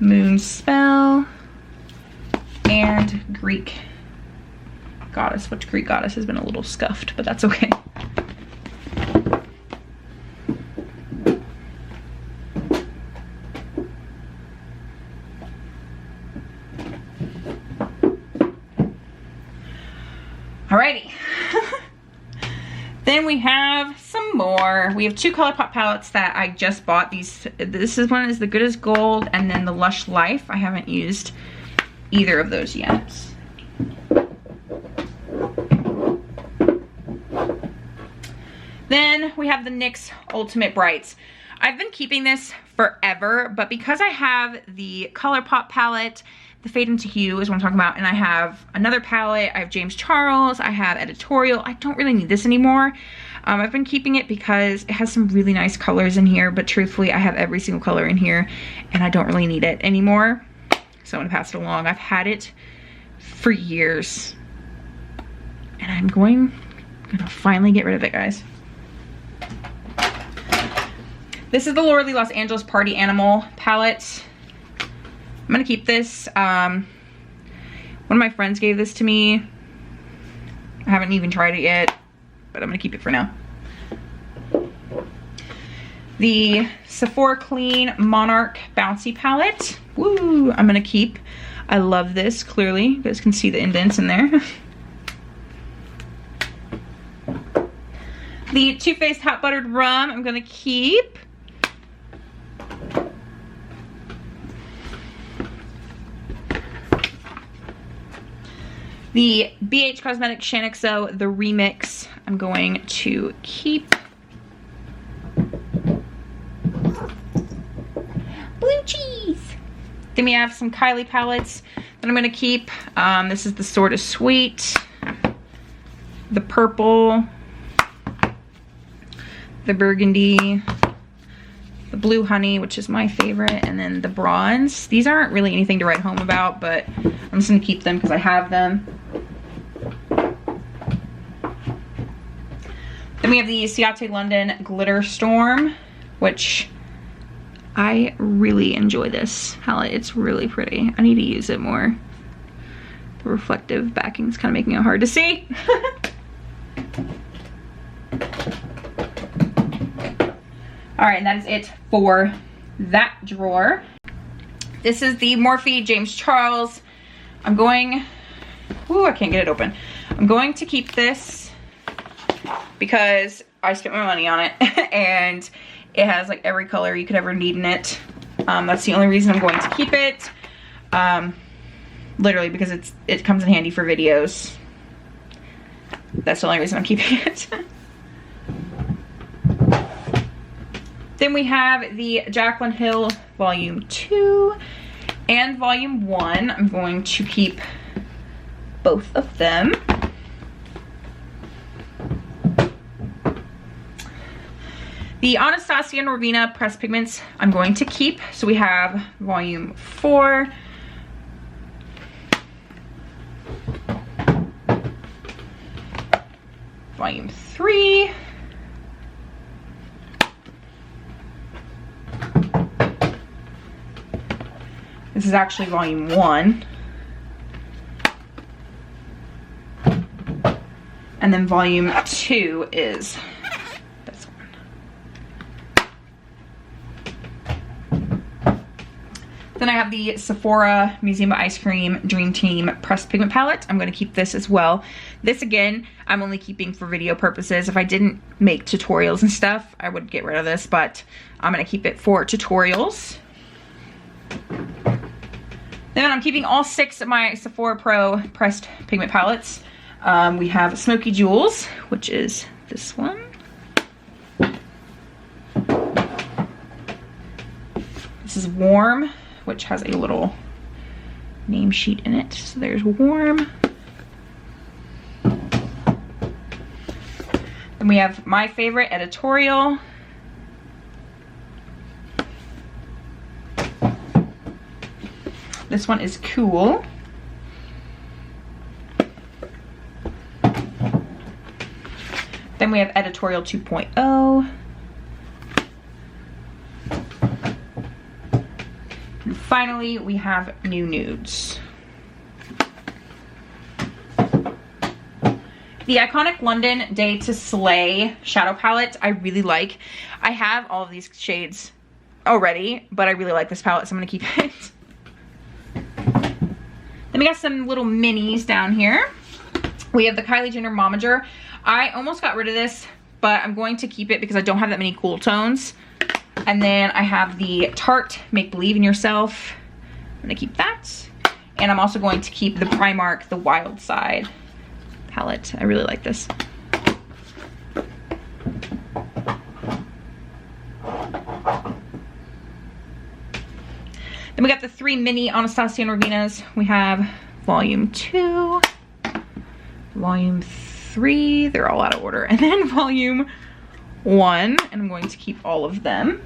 Moon Spell, Greek goddess, which Greek goddess has been a little scuffed, but that's okay. Alrighty. Then we have some more. We have two Colourpop palettes that I just bought. This is one is the Good as Gold, and then the Lush Life. I haven't used either of those yet. Then we have the NYX Ultimate Brights. I've been keeping this forever, but because I have the Colourpop palette, the Fade into Hue is what I'm talking about, and I have another palette, I have James Charles, I have Editorial. I don't really need this anymore. I've been keeping it because it has some really nice colors in here, but truthfully, I have every single color in here, and I don't really need it anymore. So I'm gonna pass it along. I've had it for years, and I'm gonna finally get rid of it, guys. This is the Laura Lee Los Angeles Party Animal palette. I'm gonna keep this. One of my friends gave this to me. I haven't even tried it yet, but I'm gonna keep it for now. The Sephora Clean Monarch Bouncy palette. Woo! I'm gonna keep. I love this, clearly. You guys can see the indents in there. The Too Faced Hot Buttered Rum, I'm gonna keep. The BH Cosmetics Shaniqso, the Remix, I'm going to keep. Blue cheese. Then we have some Kylie palettes that I'm going to keep. This is the Sorta Sweet, the Purple, the Burgundy, the Blue Honey, which is my favorite, and then the Bronze. These aren't really anything to write home about, but I'm just going to keep them because I have them. Then we have the Ciate London Glitter Storm, which I really enjoy this palette. It's really pretty. I need to use it more. The reflective backing is kind of making it hard to see. Alright, and that is it for that drawer. This is the Morphe James Charles. I'm going, ooh, I can't get it open. I'm going to keep this because I spent my money on it and it has like every color you could ever need in it. That's the only reason I'm going to keep it. Literally because it comes in handy for videos. That's the only reason I'm keeping it. Then we have the Jaclyn Hill Volume 2 and Volume 1. I'm going to keep both of them. The Anastasia and Ravina Pressed Pigments I'm going to keep. So we have Volume 4. Volume 3. This is actually Volume 1. And then Volume 2 is this one. Then I have the Sephora Museum of Ice Cream Dream Team Pressed Pigment Palette. I'm going to keep this as well. This, again, I'm only keeping for video purposes. If I didn't make tutorials and stuff, I would get rid of this, but I'm going to keep it for tutorials. Then I'm keeping all 6 of my Sephora Pro Pressed Pigment Palettes. We have Smoky Jewels, which is this one. This is Warm, which has a little name sheet in it. So there's Warm. Then we have my favorite, Editorial. This one is Cool. Then we have Editorial 2.0. And finally, we have New Nudes. The Iconic London Day to Slay shadow palette, I really like. I have all of these shades already, but I really like this palette, so I'm gonna keep it. Then we got some little minis down here. We have the Kylie Jenner Momager. I almost got rid of this, but I'm going to keep it because I don't have that many cool tones. And then I have the Tarte Make Believe in Yourself. I'm gonna keep that. And I'm also going to keep the Primark, the Wild Side palette. I really like this. Then we got the 3 mini Anastasia and Ravinas. We have volume 2, volume 3, they're all out of order, and then volume 1, and I'm going to keep all of them.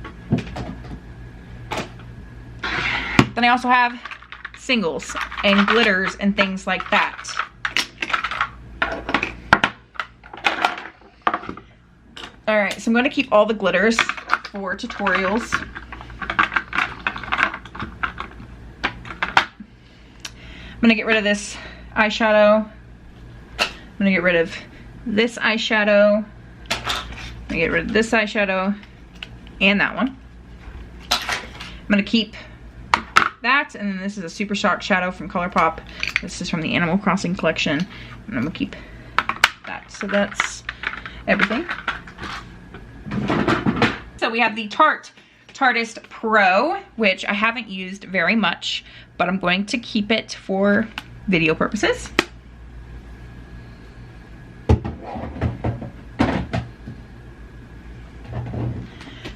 Then I also have singles and glitters and things like that. All right, so I'm going to keep all the glitters for tutorials. I'm gonna get rid of this eyeshadow. I'm gonna get rid of this eyeshadow. I'm gonna get rid of this eyeshadow and that one. I'm gonna keep that, and then this is a Super Shock shadow from Colourpop. This is from the Animal Crossing collection, and I'm gonna keep that. So that's everything. So we have the Tarte Tardis Pro, which I haven't used very much, but I'm going to keep it for video purposes.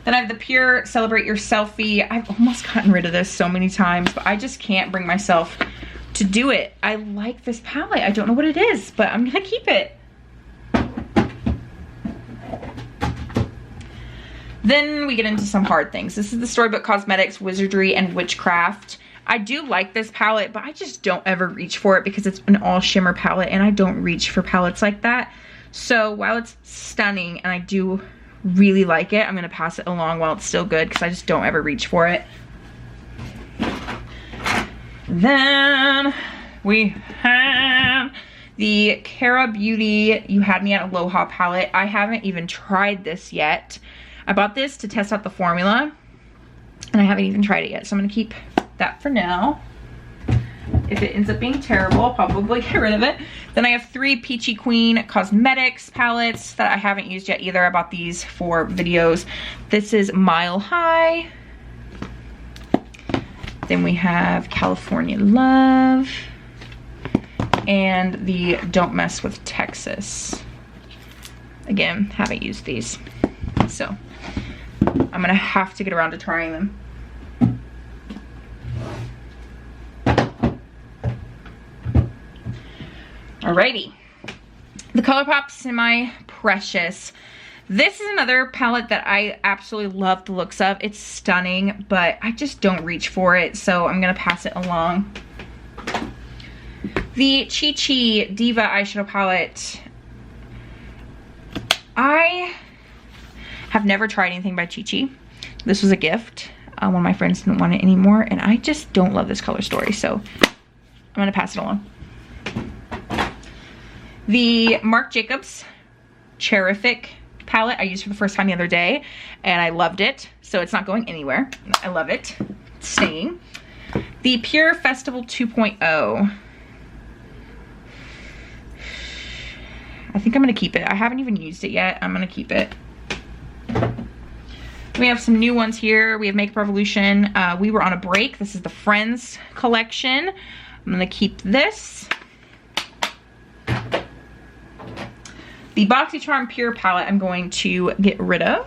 Then I have the Pure Celebrate Your Selfie. I've almost gotten rid of this so many times, but I just can't bring myself to do it. I like this palette. I don't know what it is, but I'm gonna keep it. Then we get into some hard things. This is the Storybook Cosmetics Wizardry and Witchcraft. I do like this palette, but I just don't ever reach for it because it's an all shimmer palette, and I don't reach for palettes like that. So while it's stunning and I do really like it, I'm gonna pass it along while it's still good because I just don't ever reach for it. Then we have the Cara Beauty You Had Me at Aloha palette. I haven't even tried this yet. I bought this to test out the formula, and I haven't even tried it yet, so I'm gonna keep that for now. If it ends up being terrible, I'll probably get rid of it. Then I have 3 Peachy Queen Cosmetics palettes that I haven't used yet either. I bought these for videos. This is Mile High. Then we have California Love. And the Don't Mess with Texas. Again, haven't used these. So I'm gonna have to get around to trying them. Alrighty, the Colourpop Semi Precious. This is another palette that I absolutely love the looks of. It's stunning, but I just don't reach for it, so I'm gonna pass it along. The Chi Diva eyeshadow palette. I have never tried anything by Chi. This was a gift. One of my friends didn't want it anymore, and I just don't love this color story, so I'm gonna pass it along. The Marc Jacobs Cherific palette I used for the first time the other day, and I loved it, so it's not going anywhere. I love it. It's staying. The Pure Festival 2.0. I think I'm gonna keep it. I haven't even used it yet. I'm gonna keep it. We have some new ones here. We have Makeup Revolution. We Were on a Break. This is the Friends collection. I'm gonna keep this. The BoxyCharm Pure palette I'm going to get rid of.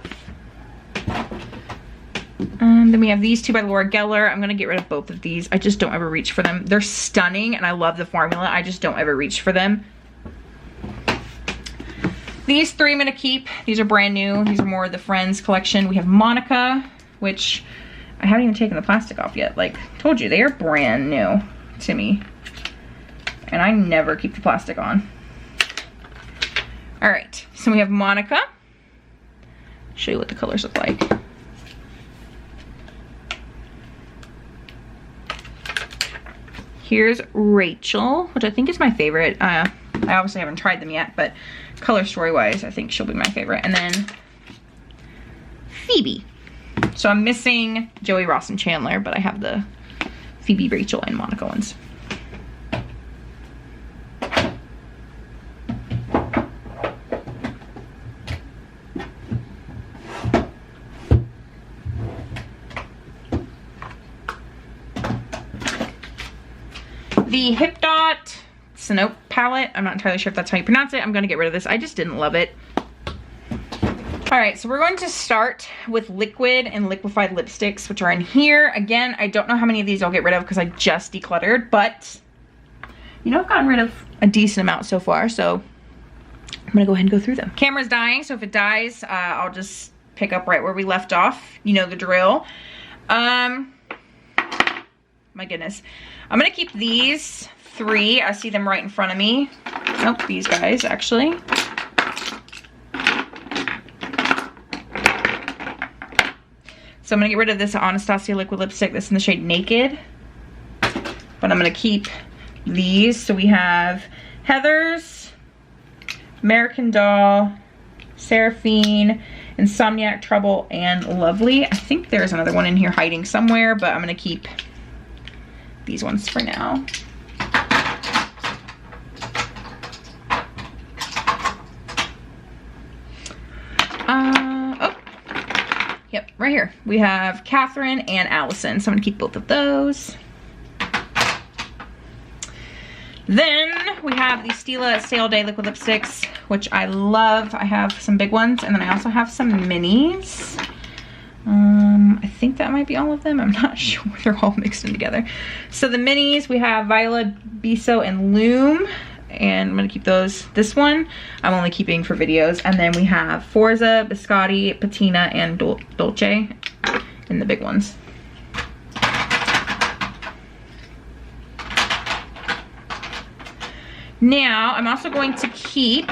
Then we have these 2 by Laura Geller. I'm gonna get rid of both of these. I just don't ever reach for them. They're stunning and I love the formula. I just don't ever reach for them. These 3 I'm gonna keep. These are brand new. These are more of the Friends collection. We have Monica, which I haven't even taken the plastic off yet. Like, told you, they are brand new to me. And I never keep the plastic on. All right, so we have Monica. Show you what the colors look like. Here's Rachel, which I think is my favorite. I obviously haven't tried them yet, but color story wise, I think she'll be my favorite. And then Phoebe. So I'm missing Joey, Ross, and Chandler, but I have the Phoebe, Rachel, and Monica ones. The Hip Dot Snow palette. I'm not entirely sure if that's how you pronounce it. I'm going to get rid of this. I just didn't love it. Alright, so we're going to start with liquid and liquefied lipsticks, which are in here. Again, I don't know how many of these I'll get rid of because I just decluttered, but you know, I've gotten rid of a decent amount so far, so I'm going to go ahead and go through them. Camera's dying, so if it dies, I'll just pick up right where we left off. You know the drill. My goodness. I'm going to keep these 3. I see them right in front of me. Nope, these guys, actually. So I'm going to get rid of this Anastasia liquid lipstick. This is in the shade Naked. But I'm going to keep these. So we have Heather's, American Doll, Seraphine, Insomniac, Trouble, and Lovely. I think there's another one in here hiding somewhere, but I'm going to keep these ones for now. Oh, yep, right here. We have Catherine and Allison, so I'm gonna keep both of those. Then we have the Stila Sale Day liquid lipsticks, which I love. I have some big ones, and then I also have some minis. I think that might be all of them. I'm not sure. They're all mixed in together. So the minis, we have Viola, Biso, and Loom. And I'm going to keep those. This one, I'm only keeping for videos. And then we have Forza, Biscotti, Patina, and Dolce in the big ones. Now, I'm also going to keep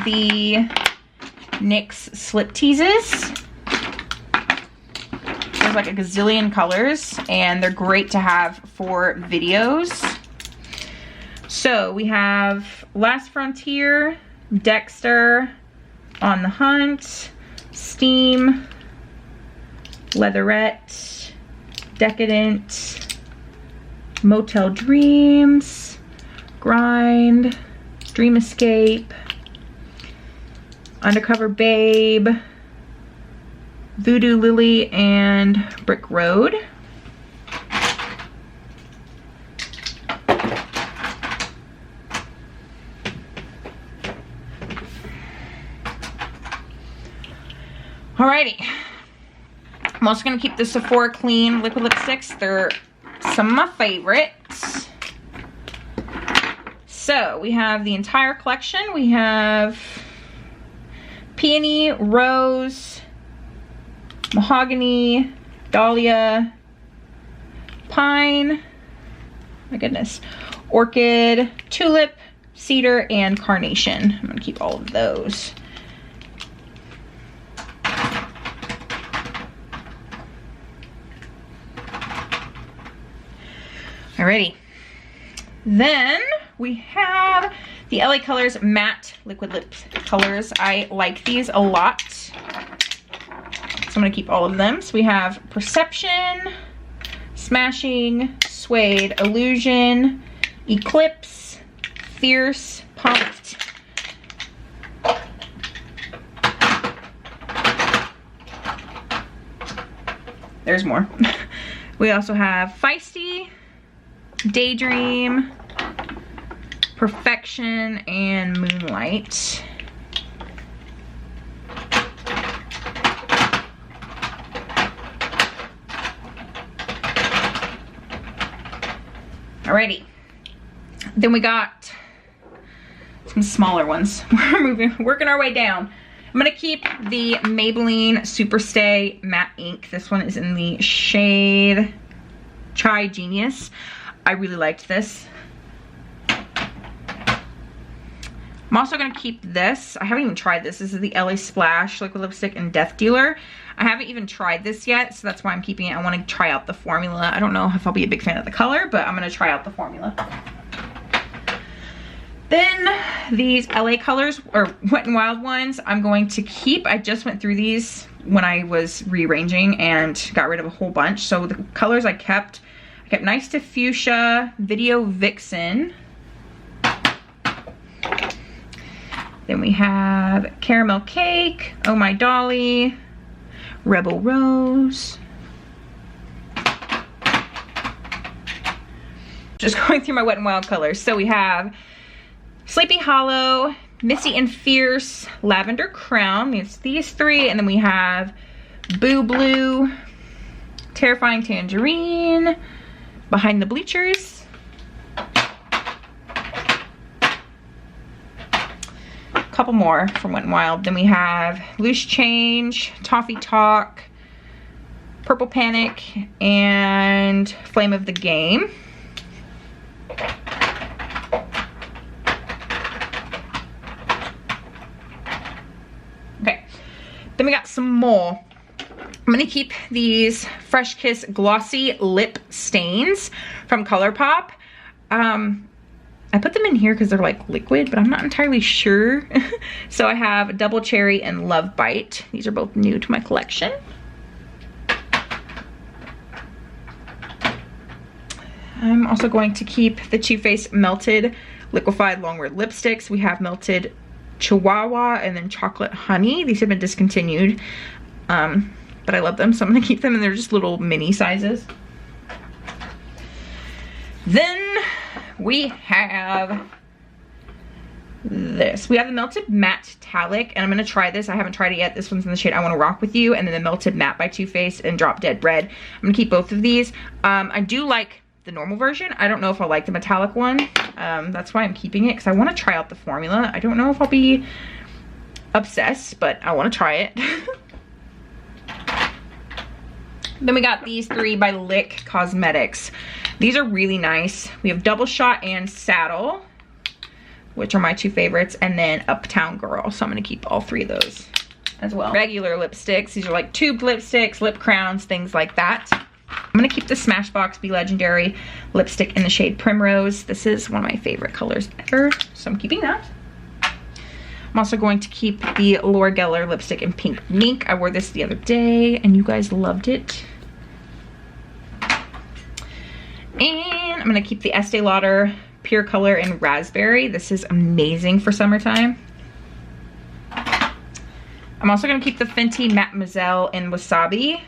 the NYX Slip Teases. There's like a gazillion colors, and they're great to have for videos. So we have Last Frontier, Dexter, On the Hunt, Steam, Leatherette, Decadent, Motel Dreams, Grind, Dream Escape, Undercover Babe, Voodoo Lily, and Brick Road. Alrighty. I'm also going to keep the Sephora Clean liquid lipsticks. They're some of my favorites. So we have the entire collection. We have Peony, Rose, Mahogany, Dahlia, Pine, my goodness, Orchid, Tulip, Cedar, and Carnation. I'm going to keep all of those. Alrighty. Then we have the LA Colors Matte Liquid Lip Colors. I like these a lot. So I'm going to keep all of them. So we have Perception, Smashing, Suede, Illusion, Eclipse, Fierce, Pumped, there's more. We also have Feisty, Daydream, Perfection, and Moonlight. Alrighty. Then we got some smaller ones. We're working our way down. I'm gonna keep the Maybelline Superstay Matte Ink. This one is in the shade Chai Genius. I really liked this. I'm also gonna keep this. I haven't even tried this. This is the LA Splash Liquid Lipstick in Death Dealer. I haven't even tried this yet, so that's why I'm keeping it. I wanna try out the formula. I don't know if I'll be a big fan of the color, but I'm gonna try out the formula. Then these LA colors, or Wet n Wild ones, I'm going to keep. I just went through these when I was rearranging and got rid of a whole bunch. So the colors I kept Nice to Fuchsia, Video Vixen. Then we have Caramel Cake, Oh My Dolly, Rebel Rose. Just going through my Wet n Wild colors. So we have Sleepy Hollow, Missy and Fierce, Lavender Crown. It's these three. And then we have Boo Blue, Terrifying Tangerine, Behind the Bleachers. A couple more from Wet n Wild. Then we have Loose Change, Toffee Talk, Purple Panic, and Flame of the Game. Okay, then we got some more. I'm gonna keep these Fresh Kiss Glossy Lip Stains from Colourpop. I put them in here because they're like liquid, but I'm not entirely sure. So I have Double Cherry and Love Bite. These are both new to my collection. I'm also going to keep the Too Faced Melted Liquefied Longwear Lipsticks. We have Melted Chihuahua and then Chocolate Honey. These have been discontinued, but I love them, so I'm gonna keep them, and they're just little mini sizes. Then we have this. We have the Melted Matte Talic, and I'm gonna try this. I haven't tried it yet. This one's in the shade I Wanna Rock With You, and then the Melted Matte by Too Faced and Drop Dead Red. I'm gonna keep both of these. I do like the normal version. I don't know if I like the metallic one. That's why I'm keeping it, because I want to try out the formula. I don't know if I'll be obsessed, but I want to try it. Then we got these three by Lick Cosmetics. These are really nice. We have Double Shot and Saddle, which are my two favorites, and then Uptown Girl. So I'm going to keep all three of those as well. Regular lipsticks. These are like tubed lipsticks, lip crowns, things like that. I'm gonna keep the Smashbox Be Legendary lipstick in the shade Primrose. This is one of my favorite colors ever, so I'm keeping that. I'm also going to keep the Laura Geller lipstick in Pink Mink. I wore this the other day and you guys loved it. And I'm gonna keep the Estee Lauder Pure Color in Raspberry. This is amazing for summertime. I'm also gonna keep the Fenty Mademoiselle in Wasabi.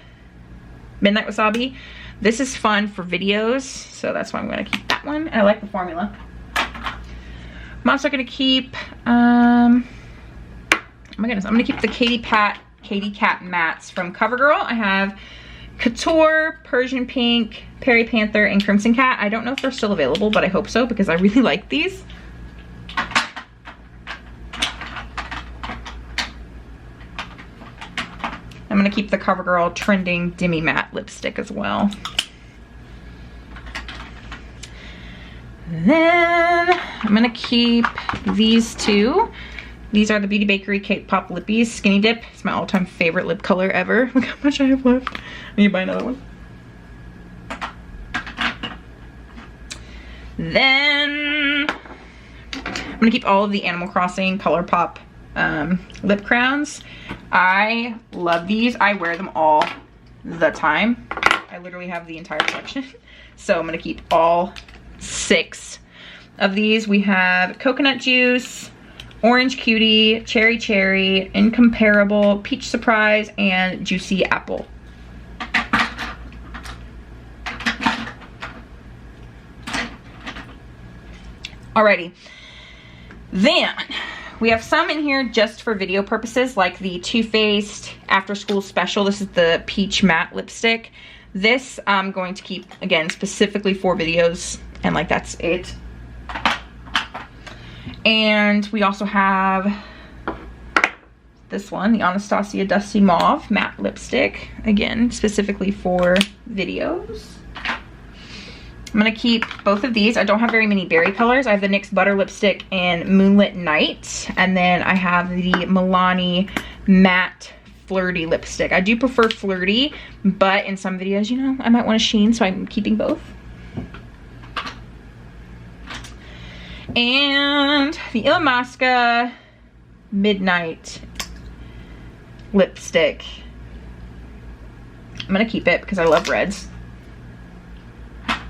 Midnight Wasabi. This is fun for videos, so that's why I'm gonna keep that one. I like the formula. I'm also gonna keep, oh my goodness, I'm gonna keep the Katy Kat mattes from CoverGirl. I have Couture, Persian Pink, Perry Panther, and Crimson Cat. I don't know if they're still available, but I hope so because I really like these. I'm gonna keep the CoverGirl Trending Demi Matte lipstick as well. Then I'm gonna keep these two. These are the Beauty Bakery Cake Pop Lippies Skinny Dip. It's my all-time favorite lip color ever. Look how much I have left. I need to buy another one. Then I'm gonna keep all of the Animal Crossing Colourpop lip crowns. I love these. I wear them all the time. I literally have the entire collection. So I'm gonna keep all 6 of these. We have Coconut Juice, Orange Cutie, Cherry Cherry, Incomparable, Peach Surprise, and Juicy Apple. Alrighty. Then we have some in here just for video purposes, like the Too Faced After School Special. This is the Peach Matte Lipstick. This I'm going to keep, again, specifically for videos, and like that's it. And we also have this one, the Anastasia Dusty Mauve Matte Lipstick, again, specifically for videos. I'm gonna keep both of these. I don't have very many berry colors. I have the NYX Butter Lipstick in Moonlit Night, and then I have the Milani Matte Flirty Lipstick. I do prefer flirty, but in some videos, you know, I might want a sheen, so I'm keeping both. And the Illamasqua Midnight lipstick. I'm gonna keep it because I love reds. And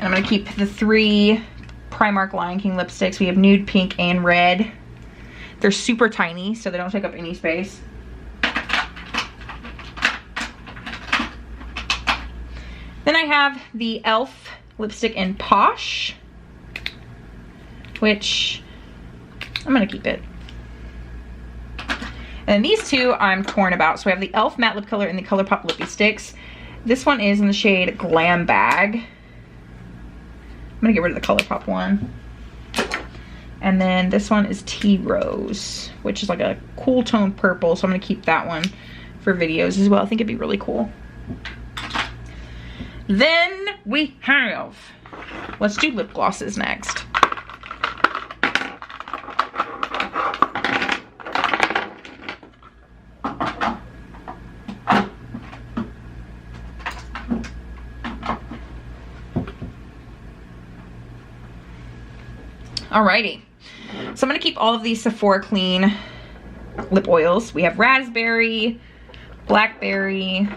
I'm gonna keep the 3 Primark Lion King lipsticks. We have nude, pink, and red. They're super tiny, so they don't take up any space. Then I have the e.l.f. lipstick in Posh, which I'm gonna keep it. And these two I'm torn about. So we have the e.l.f. matte lip color and the Colourpop lippy sticks. This one is in the shade Glam Bag. I'm gonna get rid of the Colourpop one. And then this one is Tea Rose, which is like a cool tone purple. So I'm gonna keep that one for videos as well. I think it'd be really cool. Then we have, let's do lip glosses next. Alrighty, so I'm gonna keep all of these Sephora Clean lip oils. We have raspberry, blackberry,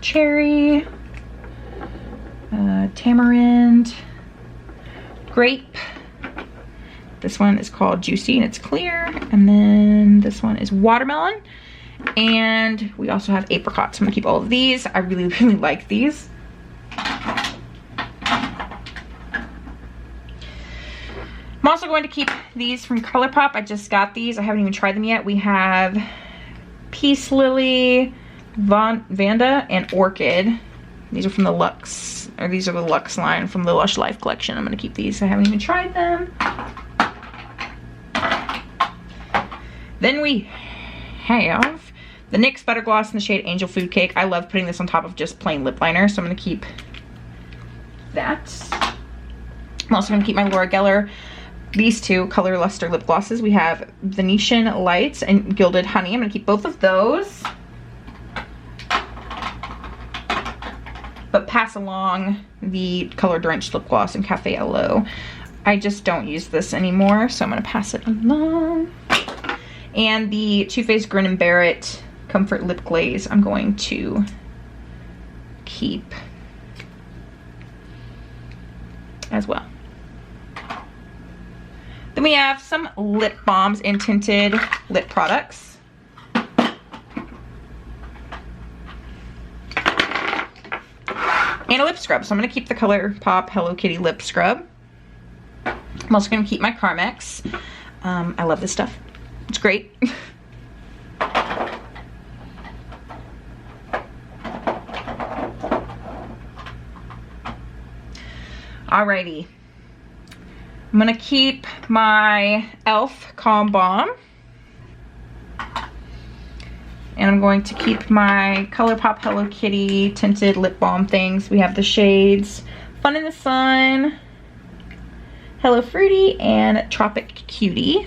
cherry, tamarind, grape. This one is called Juicy and it's clear. And then this one is watermelon. And we also have apricot. So I'm gonna keep all of these. I really, really like these. I'm also going to keep these from Colourpop. I just got these. I haven't even tried them yet. We have Peace Lily, Vanda, and Orchid. These are from the Luxe, or these are the Luxe line from the Lush Life collection. I'm gonna keep these. I haven't even tried them. Then we have the NYX Butter Gloss in the shade Angel Food Cake. I love putting this on top of just plain lip liner, so I'm gonna keep that. I'm also gonna keep my Laura Geller, these two Color Luster lip glosses. We have Venetian Lights and Gilded Honey. I'm gonna keep both of those. But pass along the Color Drenched lip gloss in Cafe Yellow. I just don't use this anymore, so I'm gonna pass it along. And the Too Faced Grin and Bear It Comfort Lip Glaze, I'm going to keep as well. Then we have some lip balms and tinted lip products. And a lip scrub. So I'm going to keep the Colourpop Hello Kitty lip scrub. I'm also going to keep my Carmex. I love this stuff. It's great. Alrighty. I'm going to keep my e.l.f. Calm Balm. And I'm going to keep my Colourpop Hello Kitty tinted lip balm things. We have the shades Fun in the Sun, Hello Fruity, and Tropic Cutie.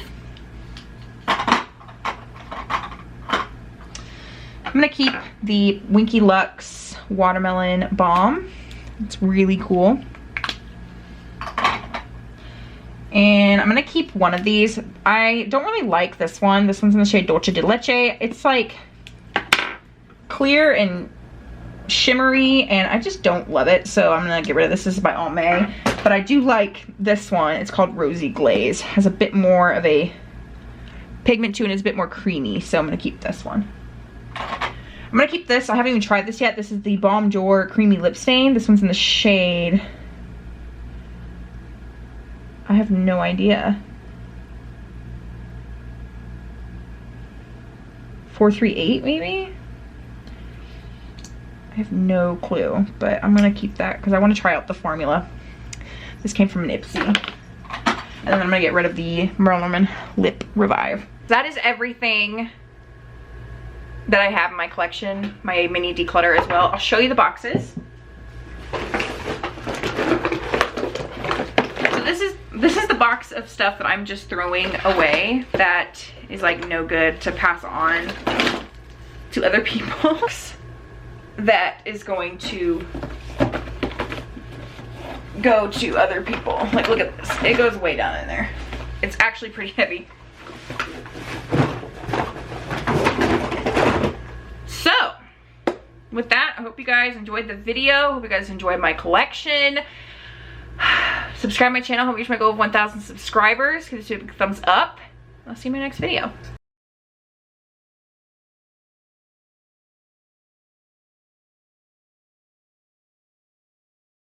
I'm gonna keep the Winky Lux Watermelon Balm. It's really cool. And I'm gonna keep one of these. I don't really like this one. This one's in the shade Dolce de Leche. It's like clear and shimmery and I just don't love it, so I'm gonna get rid of this. This is by Almay, but I do like this one. It's called Rosy Glaze. Has a bit more of a pigment to it and it's a bit more creamy, so I'm gonna keep this one. I'm gonna keep this. I haven't even tried this yet. This is the Balm Jour Creamy Lip Stain. This one's in the shade, I have no idea, 438 maybe? I have no clue, but I'm gonna keep that because I want to try out the formula. This came from an Ipsy. And then I'm gonna get rid of the Merlin Lip Revive. That is everything that I have in my collection, my mini declutter as well. I'll show you the boxes. So this is the box of stuff that I'm just throwing away that is like no good to pass on to other people. That is going to go to other people. Like, look at this. It goes way down in there. It's actually pretty heavy. So, with that, I hope you guys enjoyed the video. Hope you guys enjoyed my collection. Subscribe to my channel. Help me reach my goal of 1,000 subscribers. Give this a big thumbs up. I'll see you in my next video.